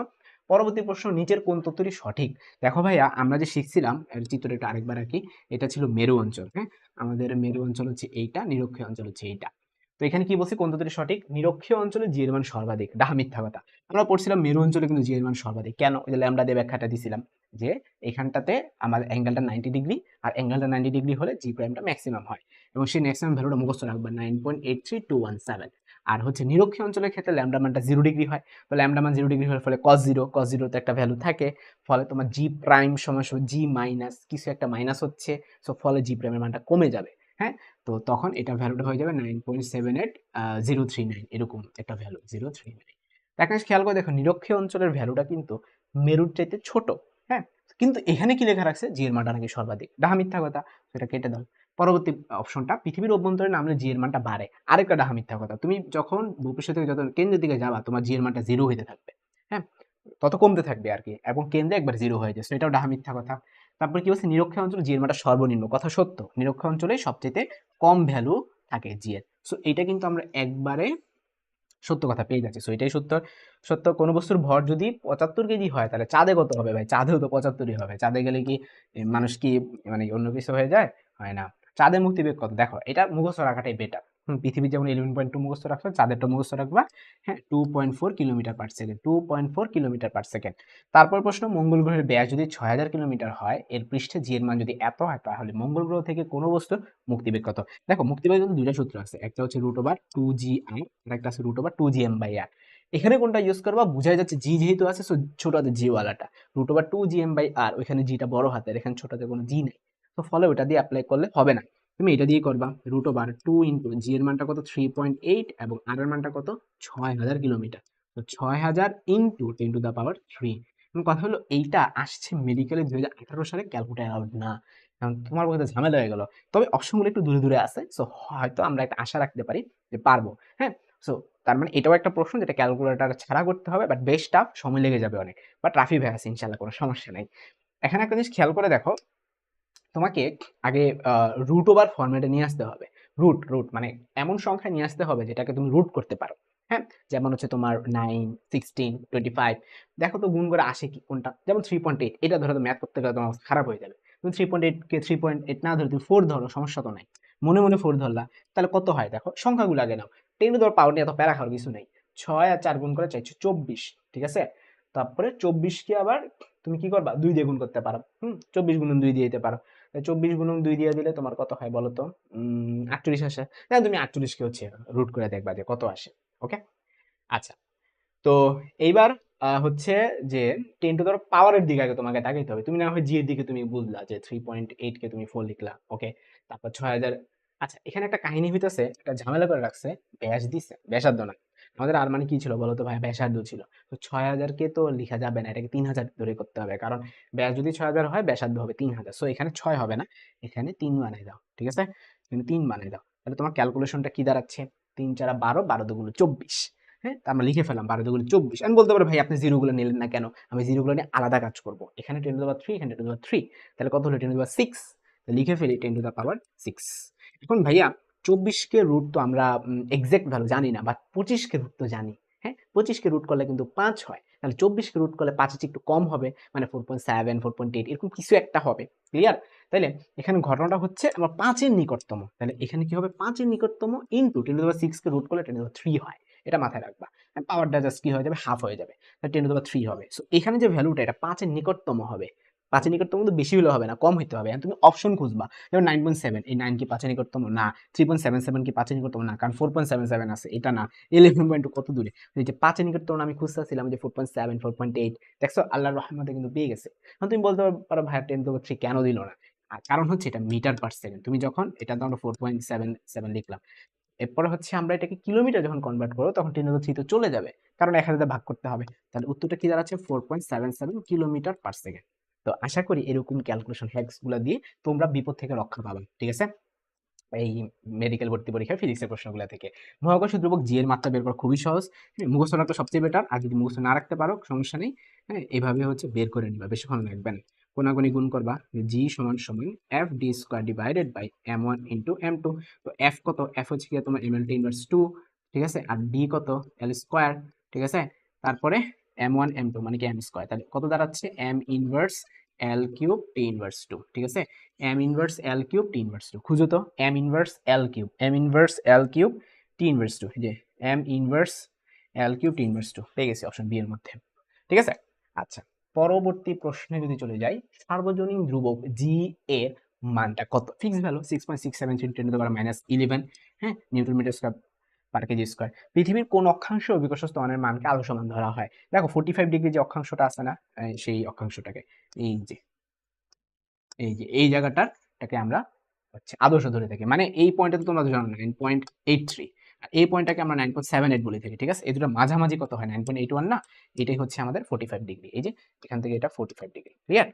পরবর্তী প্রশ্ন, নিচের কোন তথ্যটি সঠিক? দেখো ভাইয়া, আমরা যে শিখছিলাম এর চিত্রটা একটু আরেকবার আঁকি। এটা ছিল মেরু অঞ্চল, হ্যাঁ, আমাদের মেরু অঞ্চল হচ্ছে এইটা, নিরক্ষীয় অঞ্চল হচ্ছে এইটা। তো এখানে কি বলছি? কোন তথ্যটি সঠিক? নিরক্ষীয় অঞ্চলে জি এর মান সর্বাধিক। ডাহা মিথ্যা কথা। আমরা পড়ছিলাম মেরু অঞ্চলে কিন্তু জি এর মান সর্বাধিক। কেন? ওই যে ল্যামডা দিয়ে ব্যাখ্যাটা দিছিলাম যে এখানটাতে আমাদের অ্যাঙ্গেলটা 90 ডিগ্রি, আর অ্যাঙ্গেলটা 90 ডিগ্রি হলে জি প্রাইমটা ম্যাক্সিমাম হয়, এবং সেই ম্যাক্সিমাম ভ্যালুটা মুখস্থ রাখবা 9.83217। আর হচ্ছে নিরক্ষীয় অঞ্চলের ক্ষেত্রে ল্যামডা মানটা 0 ডিগ্রি হয়। তো ল্যামডা মান 0 ডিগ্রি হলে ফলে cos 0 তো একটা ভ্যালু থাকে, ফলে তোমার জি প্রাইম সমান জি মাইনাস কিছু একটা মাইনাস হচ্ছে, সো ফলে জি প্রাইমের মানটা কমে যাবে। হ্যাঁ, তো তখন এটা ভ্যালুটা হয়ে যাবে 9.78039, এরকম একটা ভ্যালু 039। একটা জিনিস খেয়াল করে দেখো, নিরক্ষীয় অঞ্চলের ভ্যালুটা কিন্তু মেরুর চাইতে ছোট। হ্যাঁ, কিন্তু এখানে কি লেখা রাখছে? জি এর মানটা নাকি সর্বাধিক। ডাহা মিথ্যা কথা, সেটা কেটে দাও। পরবর্তী অপশনটা, পৃথিবীর অভ্যন্তরে নামলে জি এর মানটা বাড়ে। আরেকটা ডাহা মিথ্যা কথা, তুমি যখন ভূপৃষ্ঠ থেকে যত কেন্দ্রের দিকে যাবা তোমার জি এর মানটা জিরো হইতে থাকবে। হ্যাঁ, তত কমতে থাকবে আর কি, এবং কেন্দ্রে একবার জিরো হয়ে যায়, এটাও ডাহা মিথ্যা কথা। তারপর কি বলছে? নিরক্ষীয় অঞ্চলে জি এর মানটা সর্বনিম্ন, কথা সত্য। নিরক্ষীয় অঞ্চলে সবচেয়ে কম ভ্যালু থাকে জি এর। সো এটা কিন্তু আমরা একবারে সত্য কথা পেয়ে যাচ্ছে। সো এটাই সত্য। সত্য, কোনো বস্তুর ভর যদি 75 কেজি হয় তাহলে চাঁদে কত হবে ভাই? চাঁদেও তো 75-ই হবে। চাঁদে গেলে কি মানুষ কি মানে অন্য কিছু হয়ে যায়? হয় না। চাঁদের মুক্তিবেগ কত? দেখো, এটা মুখস্থ রাখাটাই বেটার। পৃথিবীর যেমন 11.2 মুখস্থ রাখছো, চাঁদেরটা মুখস্থ রাখবা। হ্যাঁ, 2.4 kilometre per second, 2.4 kilometre per second. তারপর প্রশ্ন, মঙ্গল গ্রহের ব্যাস যদি 6000 কিলোমিটার হয়, এর পৃষ্ঠে জি এর মান যদি এত হয়, তাহলে মঙ্গল গ্রহ থেকে কোনো বস্তুর মুক্তিবেগ কত? দেখো, মুক্তিবেগের কিন্তু দুইটা সূত্র আছে, একটা হচ্ছে √2GR, আর একটা আছে √2GM/r। এখানে কোনটা ইউজ করবা? বুঝাই যাচ্ছে জি যেহেতু আছে, সো ছোট হাতের জি ওয়ালাটা, √2GM/r, ওইখানে জিটা বড় হাতের, এখানে ছোট হাতের কোনো জি নাই, তো ফলে ওটা দিয়ে অ্যাপ্লাই করলে হবে না। তুমি এটা দিয়ে করবা, √2 ইন্টু জি এর মানটা কত? 3.8, এবং আর এর মানটা কত? 6000 কিলোমিটার। তো 6000 ইন্টু 10⁻³ কথা হলো এইটা আসছে মেডিকেলে 2018 সালে, ক্যালকুলেট আউট না। কারণ তোমার মধ্যে ঝামেলা হয়ে গেল। তবে অপশনগুলো একটু দূরে দূরে আছে, সো হয়তো আমরা একটা আশা রাখতে পারি যে পারবো। হ্যাঁ, সো তার মানে এটাও একটা প্রশ্ন যেটা ক্যালকুলেটর ছাড়া করতে হবে, বাট বেশ টাফ, সময় লেগে যাবে অনেক, বাট রাফি ভাই আছে ইনশাল্লাহ, কোনো সমস্যা নাই। এখানে একটা জিনিস খেয়াল করে দেখো, তোমাকে আগে রুট ওভার ফরম্যাটে নিয়ে আসতে হবে। রুট রুট মানে এমন সংখ্যা নিয়ে আসতে হবে যেটাকে তুমি রুট করতে পারো। হ্যাঁ, যেমন হচ্ছে তোমার 9, 16, 25, দেখো তো গুণ করে আসে কি কোনটা? যেমন 3.8, এটা ধরো ম্যাথ করতে গেলে তোমার অবস্থা খারাপ হয়ে যাবে। তুমি 3.8 কে 3.8 না ধরে তুমি 4 ধরো, সমস্যা তো নাই। মনে মনে 4 ধরলা, তাহলে কত হয় দেখো, সংখ্যাগুলো আগে নাও। 10 নিয়ে এত প্যারা খাওয়ার কিছু নাই। 6 আর 4 গুণ করে 424, ঠিক আছে? তারপরে 24 কে আবার তুমি কি করবা? 2 দিয়ে গুণ করতে পারো। 24 গুণন 2 দিয়ে দিতে পারো। 24 গুণন 2 দিয়ে দিলে তোমার কত হয় বলো তো? 48 আসে। হ্যাঁ, তুমি 48 কে হচ্ছে রুট করে দেখবা যে কত আসে। ওকে, আচ্ছা। তো এইবার হচ্ছে যে 10 টু the পাওয়ারের দিকে আগে তোমাকে তাকাইতে হবে। তুমি না হয় জি এর দিকে তুমি বুঝলা যে 3.8 কে তুমি 4 লিখলা, ওকে, তারপর 6000। আচ্ছা, এখানে একটা কাহিনী হইতেছে, একটা ঝামেলা করে রাখছে, ব্যাস দিছে, ব্যাসার্ধ না। আমাদের আর মানে কি ছিল বলো তো ভাই, ব্যাসার্ধ ছিল। তো 6000কে তো লেখা যাবে না, এটাকে 3000 ধরে করতে হবে, কারণ ব্যাস যদি 6000 হয় ব্যাসার্ধ হবে 3000। সো এখানে 6 হবে না, এখানে 3 বানাই দাও, ঠিক আছে, এখানে 3 বানাই দাও। তাহলে তোমার ক্যালকুলেশনটা কি দাঁড়াচ্ছে, 3 4 12, 12 দুগুলো 24। হ্যাঁ, তা আমরা লিখে ফেলাম 12 দুগুলো 24। আমি বলতে পারো ভাই আপনি জিরোগুলো নিলেন না কেন, আমি জিরোগুলো নিয়ে আলাদা কাজ করব। এখানে 10 টু দি পাওয়ার 3, এখানে 10 টু দি পাওয়ার 3, তাহলে কত হলো 10 টু দি পাওয়ার 6। লিখে ফেলি 10 টু দি পাওয়ার 6। এখন ভাইয়া 24 কে রুট তো আমরা এক্সাক্ট ভ্যালু জানি না, বাট 25 কে রুট তো জানি। হ্যাঁ, 25কে রুট করলে কিন্তু 5 হয়, তাহলে 24কে রুট করলে 5 একটু কম হবে, মানে 4.7 4.8 এরকম কিছু একটা হবে। ক্লিয়ার? তাইলে এখানে ঘটনাটা হচ্ছে আমার 5-এর নিকটতম, তাহলে এখানে কি হবে 5-এর নিকটতম ইনটু 10 টু দি পাওয়ার 6কে রুট করলে 10 টু দি পাওয়ার 3 হয়। এটা মাথায় রাখবা, পাওয়ারটা জাস্ট কি হয়ে যাবে, হাফ হয়ে যাবে, তাহলে 10 টু দি পাওয়ার 3 হবে। সো এখানে যে ভ্যালুটা এটা 5-এর নিকটতম হবে, 5-এর নিকটতম কিন্তু বেশি হলে হবে না, কম হইতে হবে। তুমি অপশন খুঁজবা, যেমন 9.7, এই 9 কি 5-এর নিকটতম না, 3.77 কি 5-এর নিকটতম না, কারণ 4.77 আছে, এটা না। 11.2 কত দূরে, এই যে 5-এর নিকটতম আমি খুঁজতেছিলাম যে 4.7 4.8, দেখছো আল্লাহর রহমতে কিন্তু পেয়ে গেছে। এখন তুমি বলতে পারো ভাই 10 টু দি পাওয়ার 3 কেন দিল না, কারণ হচ্ছে এটা মিটার পার সেকেন্ড। তুমি যখন এটা তো আমরা 4.77 লিখলাম, এরপরে হচ্ছে আমরা এটাকে কিলোমিটার যখন কনভার্ট করবো তখন 10 টু দি 3 তো চলে যাবে, কারণ 1000 দিয়ে ভাগ করতে হবে। তাহলে উত্তরটা কি দাঁড়াচ্ছে, 4.77 কিলোমিটার পার সেকেন্ড। তো আশা করি এরকম ক্যালকুলেশন হ্যাক্স গুলা দিয়ে তোমরা বিপদ থেকে রক্ষা পাবে, ঠিক আছে, এই মেডিকেল ভর্তি পরীক্ষার ফিজিক্সের প্রশ্নগুলো থেকে। মহাকর্ষ ধ্রুবক জি এর মাত্রা বের করা খুবই সহজ। হ্যাঁ, মুখস্থ রাখলে সবচেয়ে বেটার, আর যদি মুখস্থ না রাখতে পারো সমস্যা নেই। হ্যাঁ, এভাবে হচ্ছে বের করে নিবা, বেশিক্ষণ লাগবে না। কোনাগুনি গুণ করবা, জি সমান সমান F D square divided by m1 into m2। তো এফ কত, এফ হচ্ছে কি তোমার ml ইনভার্স 2, ঠিক আছে, আর ডি কত এল স্কোয়ার, ঠিক আছে, তারপরে m1 m2 মানে কি m স্কোয়ার, তাহলে কত দাঁড়াচ্ছে m ইনভার্স এল কিউব টি ইনভার্স 2, ঠিক আছে, m ইনভার্স এল কিউব টি ইনভার্স 2 খুঁজো তো, m ইনভার্স এল কিউব, m ইনভার্স এল কিউব টি ইনভার্স 2, যে m ইনভার্স এল কিউব টি ইনভার্স 2 পেয়ে গেছি অপশন বি এর মধ্যে, ঠিক আছে। আচ্ছা, পরবর্তী প্রশ্নে যদি চলে যাই, সার্বজনীন ধ্রুবক জি এর মানটা কত, fix value 6.673 10 to the power -11, হ্যাঁ, newton metre square per KG square. পৃথিবীর কোন অক্ষাংশে অভিকর্ষ ত্বরণের মানকে আলোর সমান ধরা হয়, দেখো 45 ডিগ্রি যে অক্ষাংশটা আছে না, সেই অক্ষাংশটাকে, এই যে এই জায়গাটাকে আমরা হচ্ছে আদর্শ ধরে থাকি, মানে এই পয়েন্টটা তো তোমরা জানো 9.83, আর এই পয়েন্টটাকে আমরা 9.78 বলে থাকি, ঠিক আছে, এই দুটো মাঝামাঝি কত হয় 9.81 না, এটাই হচ্ছে আমাদের 45 ডিগ্রি, এই যে এখান থেকে এটা 45 ডিগ্রি, ক্লিয়ার।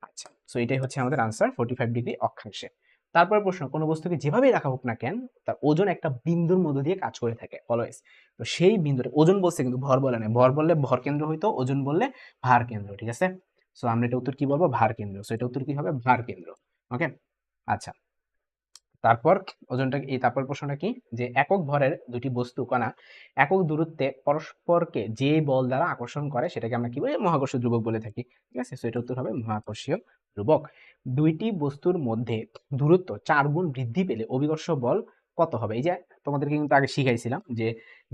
আচ্ছা, সো এটাই হচ্ছে আমাদের আনসার 45 ডিগ্রি অক্ষাংশে। তারপর প্রশ্ন, কোনো বস্তুকে যেভাবেই রাখা হোক না কেন তার ওজন একটা বিন্দুর মধ্য দিয়ে কাজ করে থাকে অলওয়েজ। তো সেই বিন্দুটা, ওজন বলছে কিন্তু ভর বলে না, ভর বললে ভর কেন্দ্র হইতো, ওজন বললে ভার কেন্দ্র, ঠিক আছে। সো আমরা এটা উত্তর কি বলবো, ভার কেন্দ্র। সো এটা উত্তর কি হবে, ভার কেন্দ্র। ওকে, আচ্ছা, তারপর ওজনটা এই তারপর প্রশ্নটা কি, যে একক ভরের দুটি বস্তু কণা একক দূরত্বে পরস্পরকে যে বল দ্বারা আকর্ষণ করে সেটাকে আমরা কি বলি, মহাকর্ষ ধ্রুবক বলে থাকি, ঠিক আছে। সো এটা উত্তর হবে মহাকর্ষীয় ধ্রুবক। দুইটি বস্তুর মধ্যে দূরত্ব 4 গুণ বৃদ্ধি পেলে অভিকর্ষ বল কত হবে, এই যে তোমাদেরকে কিন্তু আগে শিখাইছিলাম যে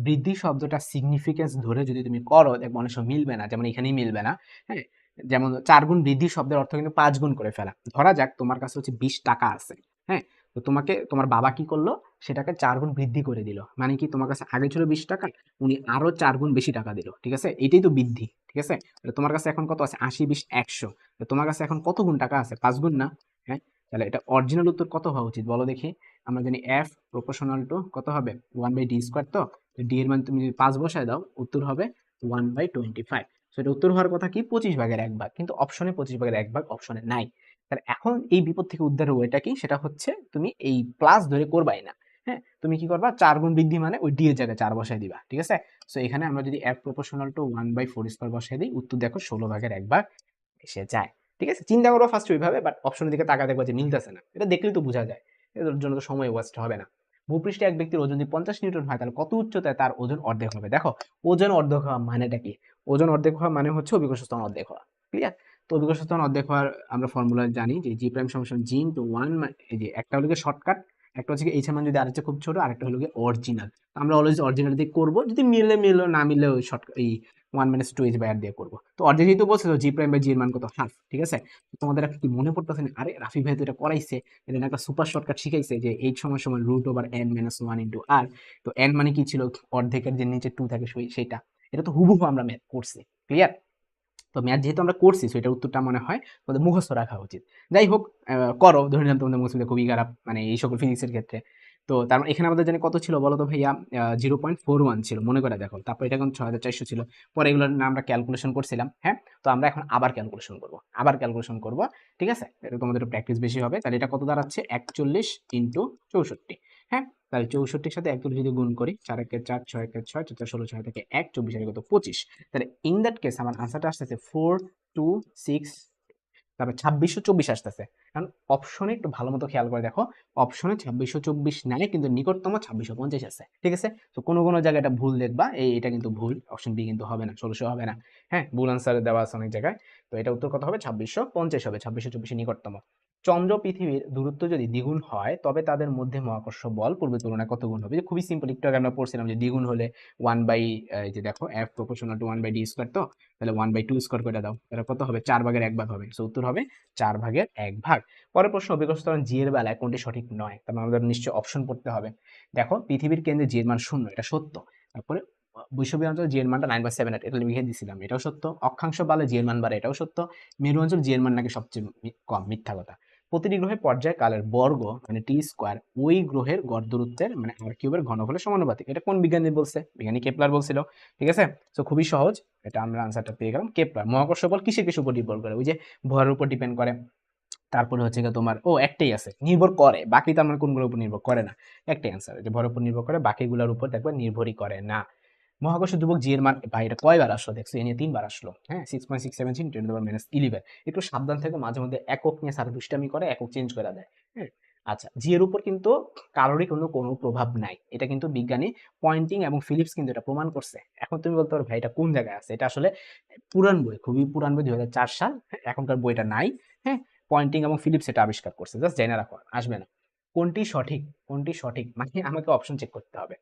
বৃদ্ধি শব্দটা সিগনিফিকেন্স ধরে যদি তুমি করো দেখবো অনেক সময় মিলবে না, যেমন এখানেই মিলবে না। হ্যাঁ, যেমন 4 গুণ বৃদ্ধি শব্দের অর্থ কিন্তু 5 গুণ করে ফেলা। ধরা যাক তোমার কাছে হচ্ছে 20 টাকা আছে, হ্যাঁ, তো তোমাকে তোমার বাবা কি করলো, সেটাকে 4 গুণ বৃদ্ধি করে দিল, মানে কি তোমার কাছে আগে ছিল 20 টাকা, উনি আরো 4 গুণ বেশি টাকা দিল, ঠিক আছে, এটাই তো বৃদ্ধি, ঠিক আছে। তোমার কাছে এখন কত আছে, 80 20 100, তোমার কাছে এখন কত গুণ টাকা আছে, 5 গুণ না, হ্যাঁ, তাহলে এটা অরিজিনাল উত্তর কত হওয়া উচিত বলো দেখি। আমরা জানি এফ প্রপোর্শনাল টু কত হবে 1/d স্কয়ার, তো ডি এর মান তুমি যদি 5 বসায় দাও উত্তর হবে 1/25। সো এটা উত্তর হওয়ার কথা কি 25/1 কিন্তু অপশনে 25/1 অপশনে নাই। তাহলে এখন এই বিপদ থেকে উদ্ধারের ওয়েটা কি, সেটা হচ্ছে তুমি এই প্লাস ধরে করবাই না, হ্যাঁ, তুমি কি করবা 4 গুণ বৃদ্ধি মানে ওই ডি এর জায়গায় 4 বসায় দিবা, ঠিক আছে। সো এখানে আমরা যদি এফ প্রপোর্শনাল টু 1/4 স্কয়ার বসায় দিই উত্তর দেখো 16/1 এসে যায়, ঠিক আছে। চিন্তা করবো ফার্স্ট ওইভাবে, বাট অপশনের দিকে তাকা দেখবো যে মিলতেছে না, এটা দেখলেই তো বোঝা যায়, এর জন্য তো সময় ওয়েস্ট হবে না। ভূপৃষ্ঠে এক ব্যক্তির ওজন যদি 50 নিউটন হয় তাহলে কত উচ্চতায় তার ওজন অর্ধেক হবে, দেখো ওজন অর্ধেক হওয়া মানেটা কি, ওজন অর্ধেক হওয়া মানে হচ্ছে অভিকর্ষ ত্বরণ অর্ধেক হওয়া, ক্লিয়ার। তো অভিকর্ষ ত্বরণ অর্ধেক হওয়ার আমরা ফর্মুলা জানি যে জি প্রাইম সমান জি ইনটু 1, এই যে একটা হলো শর্টকাট, একটা হচ্ছে এইচ এর মান যদি আরেকটা খুব ছোট, আরেকটা হলো অরিজিনাল। আমরা অলওয়েজ অরিজিনাল দিয়ে করবো, যদি মিলে মিললো না মিললে ওই শর্ট এই 1 - 2h/r দিয়ে করবো। তো অর্ধেক যেহেতু বলছে জি প্রাইম বাই জি এর মান কত, হাফ, ঠিক আছে। তোমাদের কি মনে পড়তেছে না, আরে রাফি ভাই তো এটা করাইছে, এটা একটা সুপার শর্টকাট শিখাইছে যে এইচ সমান সমান √n - 1 * r। তো n মানে কি ছিল, অর্ধেকের যে নিচে 2 থাকে সেইটা, এটা তো হুবহু আমরা ম্যাথ করছি, ক্লিয়ার। তো ম্যাথ যেহেতু আমরা করছি সেটা উত্তরটা মনে হয় তোমাদের মুখস্থ রাখা উচিত। যাই হোক, করো, ধরে নিলাম তোমাদের মুখস্থ খুবই খারাপ মানে এই সকল ফিজিক্সের ক্ষেত্রে। তো তার মানে এখানে আমাদের জানি কত ছিল বলো তো ভাইয়া, 0.41 ছিল মনে করে দেখো, তারপর এটা এখন 6400 ছিল, পরে এগুলো না আমরা ক্যালকুলেশন করছিলাম। হ্যাঁ, তো আমরা এখন আবার ক্যালকুলেশন করব, ঠিক আছে, এটা তোমাদের প্র্যাকটিস বেশি হবে। তাহলে এটা কত দাঁড়াচ্ছে, 41 ইন্টু 64। হ্যাঁ, তাহলে 64-এর সাথে 41 যদি গুণ করি, 4 একে 4, 6 একে 6, 4 4 16, 6 থেকে 1, 24 এর কত 25। তাহলে ইন দ্যাট কেস আমার আনসারটা আসতেছে 426, তারপর 2624 আসতেছে। কারণ অপশনে একটু ভালো মতো খেয়াল করে দেখো, অপশনে 2624 নাই, কিন্তু নিকটতম 2650 আছে, ঠিক আছে। তো কোনো কোনো জায়গায় এটা ভুল দেখবা, এটা কিন্তু ভুল, অপশন বি কিন্তু হবে না, 1600 হবে না। হ্যাঁ, ভুল আনসার দেওয়া আছে অনেক জায়গায়। তো এটা উত্তর কত হবে, 2650 হবে, 2624 নিকটতম। চন্দ্র পৃথিবীর দূরত্ব যদি দ্বিগুণ হয় তবে তাদের মধ্যে মহাকর্ষ বল পূর্বের তুলনায় কত গুণ হবে। যে খুবই সিম্পল, একটু আগে আমরা পড়ছিলাম যে দ্বিগুণ হলে 1 বাই, এই যে দেখো F proportional to 1 by D square, তো তাহলে 1/2 স্কয়ার করে দাও, এটা কত হবে, 4 ভাগের 1 ভাগ হবে। সো উত্তর হবে 4 ভাগের 1 ভাগ। পরের প্রশ্ন, অভিকর্ষ ত্বরণ জি এর বেলায় কোনটি সঠিক নয়। তার মানে আমাদের নিশ্চয়ই অপশন পড়তে হবে। দেখো, পৃথিবীর কেন্দ্রে জি এর মান 0, এটা সত্য। তারপরে বৈষম্য অঞ্চলে জি এর মানটা 9/7, এটা লিখে দিয়েছিলাম, এটাও সত্য। অক্ষাংশ বাড়লে জি এর মান বাড়ে, এটাও সত্য। মেরু অঞ্চল জি এর মান নাকি সবচেয়ে কম, মিথ্যা কথা। প্রতিটি গ্রহের পর্যায়কালের বর্গ মানে টি স্কোয়ার ওই গ্রহের গড় দূরত্বের মানে আর কিউবের ঘনফলের সমানুপাতিক। এটা কোন বিজ্ঞানী বলছে, বিজ্ঞানী কেপলার বলছিল, ঠিক আছে। তো খুবই সহজ, এটা আমরা আনসারটা পেয়ে গেলাম, কেপলার। মহাকর্ষ বল কিসের কিসের উপর নির্ভর করে, ওই যে ভরের উপর ডিপেন্ড করে। তারপরে হচ্ছে গিয়ে তোমার একটাই আছে নির্ভর করে, বাকি তো আমার কোনগুলোর উপর নির্ভর করে না, একটাই অ্যান্সার, যে ভরের উপর নির্ভর করে, বাকিগুলোর উপর দেখবে নির্ভরই করে না। মহাকর্ষ ধ্রুবক জি এর মান, ভাই এটা কয়বার আসলো দেখছো, এ নিয়ে 3বার আসলো। হ্যাঁ, 6.617 10⁻11। একটু সাবধান থেকে, মাঝে মধ্যে একক নিয়ে স্যার দুষ্টামি করে, একক চেঞ্জ করে দেয়। হ্যাঁ, আচ্ছা, জি এর উপর কিন্তু কারোরই কোনো প্রভাব নাই, এটা কিন্তু বিজ্ঞানী পয়েন্টিং এবং ফিলিপস কিন্তু এটা প্রমাণ করছে। এখন তুমি বলতে পারো ভাই এটা কোন জায়গায় আছে, এটা আসলে পুরান বই, খুবই পুরান বই, 2004 সাল। হ্যাঁ, এখনকার বইটা নাই। হ্যাঁ, পয়েন্টিং এবং ফিলিপস এটা আবিষ্কার করছে, জাস্ট জেনে রাখো, আসবে না। কোনটি সঠিক মানে আমাকে অপশন চেক করতে হবে।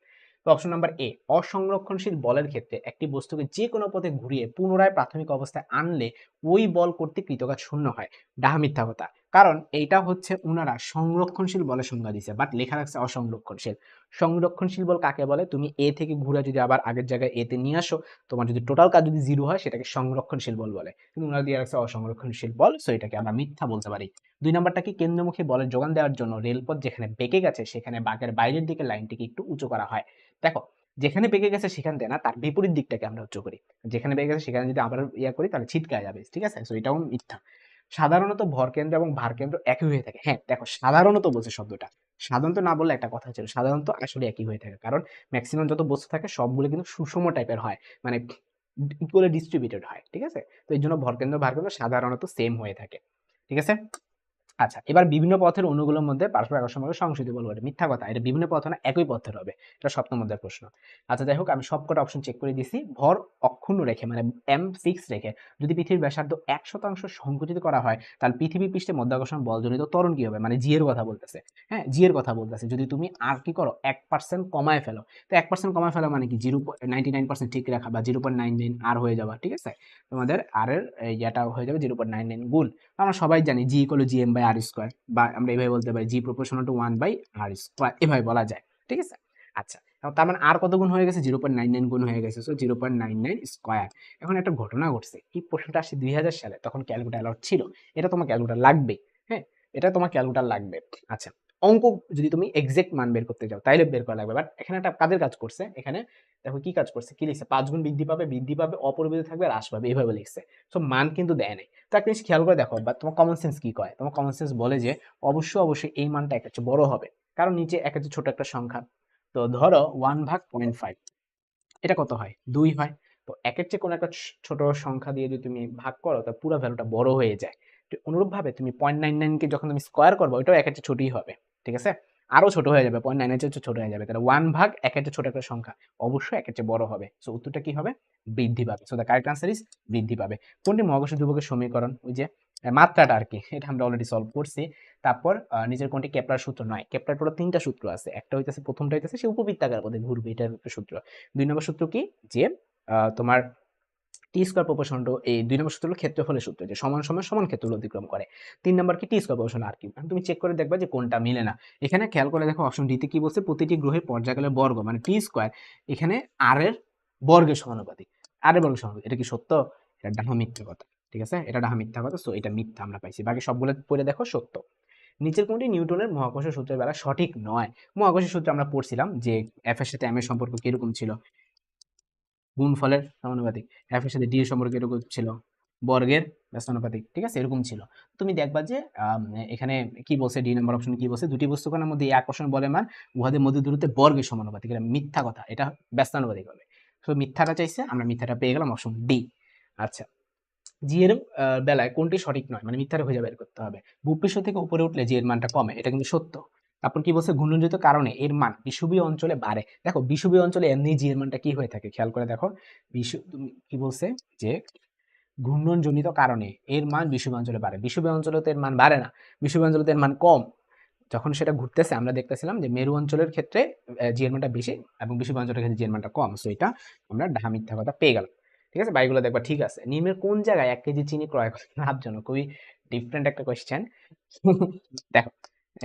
তো অপশন নাম্বার এ, অসংরক্ষণশীল বলের ক্ষেত্রে একটি বস্তুকে যে কোনো পথে ঘুরিয়ে পুনরায় প্রাথমিক অবস্থায় আনলে ওই বল কর্তৃক কৃতকাজ শূন্য হয়। ডাহা মিথ্যা কথা। কারণ এইটা হচ্ছে উনারা সংরক্ষণশীল বলের সংজ্ঞা দিছে, বাট লেখা রাখছে অসংরক্ষণশীল। সংরক্ষণশীল বল কাকে বলে, তুমি এ থেকে ঘুরে যদি আবার আগের জায়গায় এ তে নিয়ে আসো, তোমার যদি টোটাল কাজ যদি 0 হয়, সেটাকে সংরক্ষণশীল বল বলে, কিন্তু উনারা দিয়ে রাখছে অসংরক্ষণশীল বল, সো এটাকে আমরা মিথ্যা বলতে পারি। 2 নাম্বারটা কি, কেন্দ্রমুখী বলের যোগান দেওয়ার জন্য রেলপথ যেখানে বেঁকে গেছে সেখানে বাঁকের বাইরের দিকে লাইনটিকে একটু উঁচু করা হয়। দেখো, যেখানে বেঁকে গেছে সেখান থেকে না, তার বিপরীত দিকটাকে আমরা উঁচু করি। যেখানে বেঁকে গেছে সেখানে যদি আবার করি তাহলে ছিটকে যাবে, ঠিক আছে। সো এটাও মিথ্যা। সাধারণত ভরকেন্দ্র এবং ভারকেন্দ্র একই হয়ে থাকে। হ্যাঁ, দেখো সাধারণত বলছে শব্দটা, সাধারণত না বললে একটা কথা ছিল, সাধারণত আসলে একই হয়ে থাকে, কারণ ম্যাক্সিমাম যত বস্তু থাকে সবগুলো কিন্তু সুষম টাইপের হয়, মানে ইকুয়ালি ডিস্ট্রিবিউটেড হয়, ঠিক আছে। তো এই জন্য ভরকেন্দ্র ভারকেন্দ্র সাধারণত সেম হয়ে থাকে, ঠিক আছে। আচ্ছা, এবার বিভিন্ন পথের অণুগুলোর মধ্যে পারস্পরিক আকর্ষণ সংসিদ্ধ বলবো, এটা মিথ্যা কথা, এটা বিভিন্ন পথ না, একই পথের হবে, এটা সপ্তম অধ্যায়ের প্রশ্ন। আচ্ছা, যাই হোক, আমি সবকটা অপশন চেক করে দিছি। ভর অক্ষুণ্ণ রেখে মানে এম ফিক্স রেখে যদি পৃথিবীর ব্যাসার্ধ 1% সংকুচিত করা হয়, তাহলে পৃথিবী পৃষ্ঠে মধ্যাকর্ষণ বলজনিত ত্বরণ কি হবে, মানে জি এর কথা বলতেছে। হ্যাঁ, জি এর কথা বলতেছে, যদি তুমি আর কি করো 1% কমায় ফেলো, তো 1% কমায় ফেলো মানে কি 0.99% ঠিক রাখা বা 0.99 আর হয়ে যাওয়া, ঠিক আছে। তোমাদের আর এর ইয়েটা হয়ে যাবে 0.99 গুণ। আমরা সবাই জানি G equal G M by R square, বা আমরা এভাবে বলতে পারি জি প্রপোর্শনাল টু 1/r স্কোয়ার, এভাবে বলা যায়, ঠিক আছে। আচ্ছা, তার মানে আর কত গুণ হয়ে গেছে, 0.99 গুণ হয়ে গেছে, সো 0.99 স্কোয়ার। এখন একটা ঘটনা ঘটছে, এই প্রশ্নটা আসছে 2000 সালে, তখন ক্যালকুলেটর অ্যালাউড ছিল, এটা তোমার ক্যালকুলেটর লাগবে। হ্যাঁ, এটা তোমার ক্যালকুলেটর লাগবে। আচ্ছা, অঙ্ক যদি তুমি এক্সাক্ট মান বের করতে যাও তাইলে বের করা লাগবে, বাট এখানে একটা কাজের কাজ করছে, এখানে দেখো কি কাজ করছে, কি লিখছে, 5 গুণ বৃদ্ধি পাবে অপরিবর্তিত থাকবে হ্রাস পাবে, এইভাবে লিখছে। সো মান কিন্তু দেয় নাই। তো একটা জিনিস খেয়াল করে দেখো, বা তোমার কমন সেন্স কি কয়, তোমার কমন সেন্স বলে যে অবশ্যই এই মানটা একের চেয়ে বড় হবে, কারণ নিচে একের চেয়ে ছোট একটা সংখ্যা। তো ধরো 1/0.5, এটা কত হয়, 2 হয়। তো একের চেয়ে কোনো একটা ছোট সংখ্যা দিয়ে যদি তুমি ভাগ করো, তো পুরো ভ্যালুটা বড় হয়ে যায়। তো অনুরূপভাবে তুমি 0.99 কে যখন তুমি স্কোয়ার করবে, ওইটাও একের চেয়ে ছোটই হবে, ঠিক আছে। আরো ছোট হয়ে যাবে, 0.9 এর চেয়ে ছোট হয়ে যাবে, তাহলে 1/একের চেয়ে ছোট একটা সংখ্যা অবশ্যই একের চেয়ে বড় হবে। সো উত্তরটা কি হবে, বৃদ্ধি পাবে। So the correct answer is বৃদ্ধি পাবে। কোনটি মহাকর্ষ ধ্রুবকের সমীকরণ, ওই যে মাত্রাটা আর কি, এটা আমরা অলরেডি সলভ করছি। তারপর নিজের কোনটি কেপলার সূত্র নয়, কেপলার টোটাল 3টা সূত্র আছে, একটা হইতেছে, প্রথমটা হইতেছে সে উপবৃত্তাকার পথে ঘুরবে, এটার একটা সূত্র। 2 নম্বর সূত্র কি, যে তোমার টি স্কয়ার প্রপোর্শন টু, এই 2 নম্বর সূত্র হলো ক্ষেত্রফলের সূত্র, যে সমান সমান সমান ক্ষেত্রফল অতিক্রম করে। 3 নম্বর কি, টি স্কয়ার প্রপোর্শন আর কিউব। তুমি চেক করে দেখবা যে কোনটা মিলে না। এখানে খেয়াল করে দেখো, অপশন ডি তে কি বলছে, প্রতিটি গ্রহের পর্যায়কালের বর্গ মানে টি স্কয়ার এখানে আর এর বর্গের সমানুপাতিক, আর এর বর্গের সমানুপাতিক। এটা কি সত্য, এটা ডাহা মিথ্যা কথা, ঠিক আছে, এটা ডাহা মিথ্যা কথা। সো এটা মিথ্যা আমরা পাইছি, বাকি সবগুলো পড়ে দেখো সত্য। নিচের কোনটি নিউটনের মহাকর্ষ সূত্রের বেলা সঠিক নয়? মহাকর্ষ সূত্র আমরা পড়ছিলাম যে এফ এর সাথে এম এর সম্পর্ক কিরকম ছিল, গুণফলের সমানুপাতিক। এফ এর সাথে ডি এর সম্পর্ক এরকম ছিল, বর্গের ব্যস্তানুপাতিক, ঠিক আছে, এরকম ছিল। তুমি দেখবা যে এখানে কি বলছে, ডি নাম্বার অপশন কি বলছে, দুটি বস্তুকণার মধ্যে এই আকর্ষণ বলের মান উহাদের মধ্যে দূরত্বে বর্গের সমানুপাতিক। এটা মিথ্যা কথা, এটা ব্যস্তানুপাতিক হবে। তো মিথ্যাটা চাইছে, আমরা মিথ্যাটা পেয়ে গেলাম, অপশন ডি। আচ্ছা, জি এর বেলায় কোনটি সঠিক নয়, মানে মিথ্যাটা খুঁজে বের করতে হবে। ভূপৃষ্ঠ থেকে উপরে উঠলে জি এর মানটা কমে, এটা কিন্তু সত্য। তারপর কি বলছে, ঘূর্ণনজনিত কারণে এর মান বিষুবীয় অঞ্চলে বাড়ে। দেখো বিষুবীয় অঞ্চলে এমনি জি এর মানটা কি হয়ে থাকে, খেয়াল করে দেখো। তুমি কি বলছে যে ঘূর্ণনজনিত কারণে এর মান বিষুবীয় অঞ্চলে বাড়ে, বিষুবীয় অঞ্চলে তো এর মান বাড়ে না, বিষুবীয় অঞ্চলে তো এর মান কম। যখন সেটা ঘুরতেছে আমরা দেখতেছিলাম যে মেরু অঞ্চলের ক্ষেত্রে জি এর মানটা বেশি এবং বিষুবীয় অঞ্চলের ক্ষেত্রে জি এর মানটা কম। সো এটা আমরা ঢাহা মিথ্যা কথা পেয়ে গেলাম। ঠিক আছে, বাইগুলো দেখবা ঠিক আছে। নিম্নের কোন জায়গায় 1 কেজি চিনি ক্রয় করা লাভজনক? খুবই ডিফারেন্ট একটা কোয়েশ্চেন। দেখো,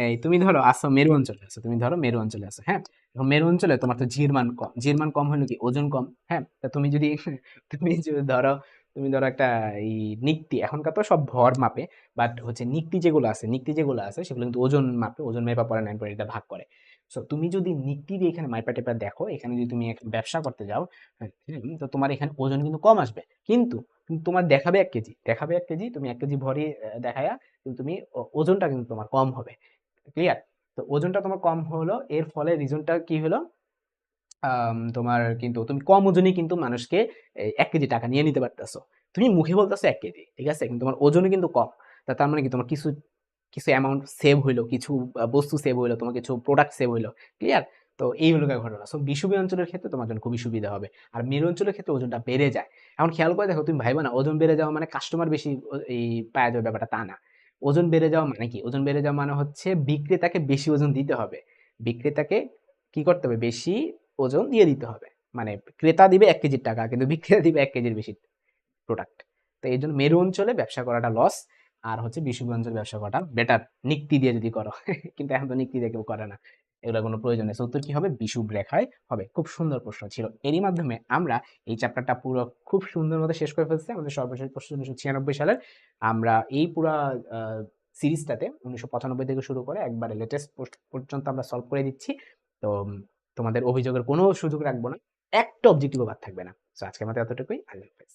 এই তুমি ধরো আসো মেরু অঞ্চলে আছো, তুমি ধরো মেরু অঞ্চলে আছো, হ্যাঁ। এখন মেরু অঞ্চলে তোমার তো জির মান কম, জির মান কম হলো কি ওজন কম, হ্যাঁ। তা তুমি যদি ধরো, তুমি ধরো একটা এই নিক্তি, এখনকার তো সব ভর মাপে, বাট হচ্ছে নিক্তি যেগুলো আছে, নিক্তি যেগুলো আছে সেগুলো কিন্তু ওজন মাপে, ওজন মেপা পরে 9.8 ভাগ করে। সো তুমি যদি নিক্তি দিয়ে এখানে মাইপা টেপা দেখো, এখানে যদি তুমি একটা ব্যবসা করতে যাও, হ্যাঁ, তো তোমার এখানে ওজন কিন্তু কম আসবে, কিন্তু কিন্তু তোমার দেখাবে 1 কেজি, দেখাবে 1 কেজি, তুমি 1 কেজি ভরই দেখায়া, কিন্তু তুমি ওজনটা কিন্তু তোমার কম হবে। ক্লিয়ার? তো ওজনটা তোমার কম হলো, এর ফলে রিজনটা কি হলো, তোমার কিন্তু তুমি কম ওজনে কিন্তু মানুষকে 1 কেজি টাকা নিয়ে নিতে পারতেছো। তুমি মুখে বলতেছো 1 কেজি, ঠিক আছে, কিন্তু তোমার ওজনও কিন্তু কম। তার মানে কি, তোমার কিছু কিছু অ্যামাউন্ট সেভ হইলো, কিছু বস্তু সেভ হইলো, তোমার কিছু প্রোডাক্ট সেভ হইলো। ক্লিয়ার? তো এই হলো গিয়ে ঘটনা। সো বিষুবীয় অঞ্চলের ক্ষেত্রে তোমার জন্য খুবই সুবিধা হবে। আর মেরু অঞ্চলের ক্ষেত্রে ওজনটা বেড়ে যায়। এখন খেয়াল করে দেখো, তুমি ভাইবা না ওজন বেড়ে যাওয়া মানে কাস্টমার বেশি এই পাওয়া যাবে, ব্যাপারটা তা না। ওজন বেড়ে যাওয়া মানে কি, ওজন বেড়ে যাওয়া মানে হচ্ছে বিক্রেতাকে বেশি ওজন দিতে হবে। বিক্রেতাকে কি করতে হবে, বেশি ওজন দিয়ে দিতে হবে। মানে ক্রেতা দিবে 1 কেজির টাকা, কিন্তু বিক্রেতা দিবে 1 কেজির বেশি প্রোডাক্ট। তো এই জন্য মেরু অঞ্চলে ব্যবসা করাটা লস, আর হচ্ছে বিষুবীয় অঞ্চলে ব্যবসা করাটা বেটার, নিক্তি দিয়ে যদি করো। কিন্তু এখন তো নিক্তি দিয়ে কেউ করে না, এগুলো কোনো প্রয়োজন নেই। উত্তর কি হবে, বিষুব রেখায় হবে। খুব সুন্দর প্রশ্ন ছিল, এরই মাধ্যমে আমরা এই চ্যাপ্টারটা পুরো খুব সুন্দর মতো শেষ করে ফেলছি। আমাদের সর্বশেষ প্রশ্ন 1996 সালের। আমরা এই পুরা সিরিজটাতে 1995 থেকে শুরু করে একবারে লেটেস্ট পোস্ট পর্যন্ত আমরা সলভ করে দিচ্ছি। তো তোমাদের অভিযোগের কোনো সুযোগ রাখবো না, একটা অবজেক্টিভ বাদ থাকবে না। তো আজকের মতো এতটুকুই, আল্লাহ হাফেজ।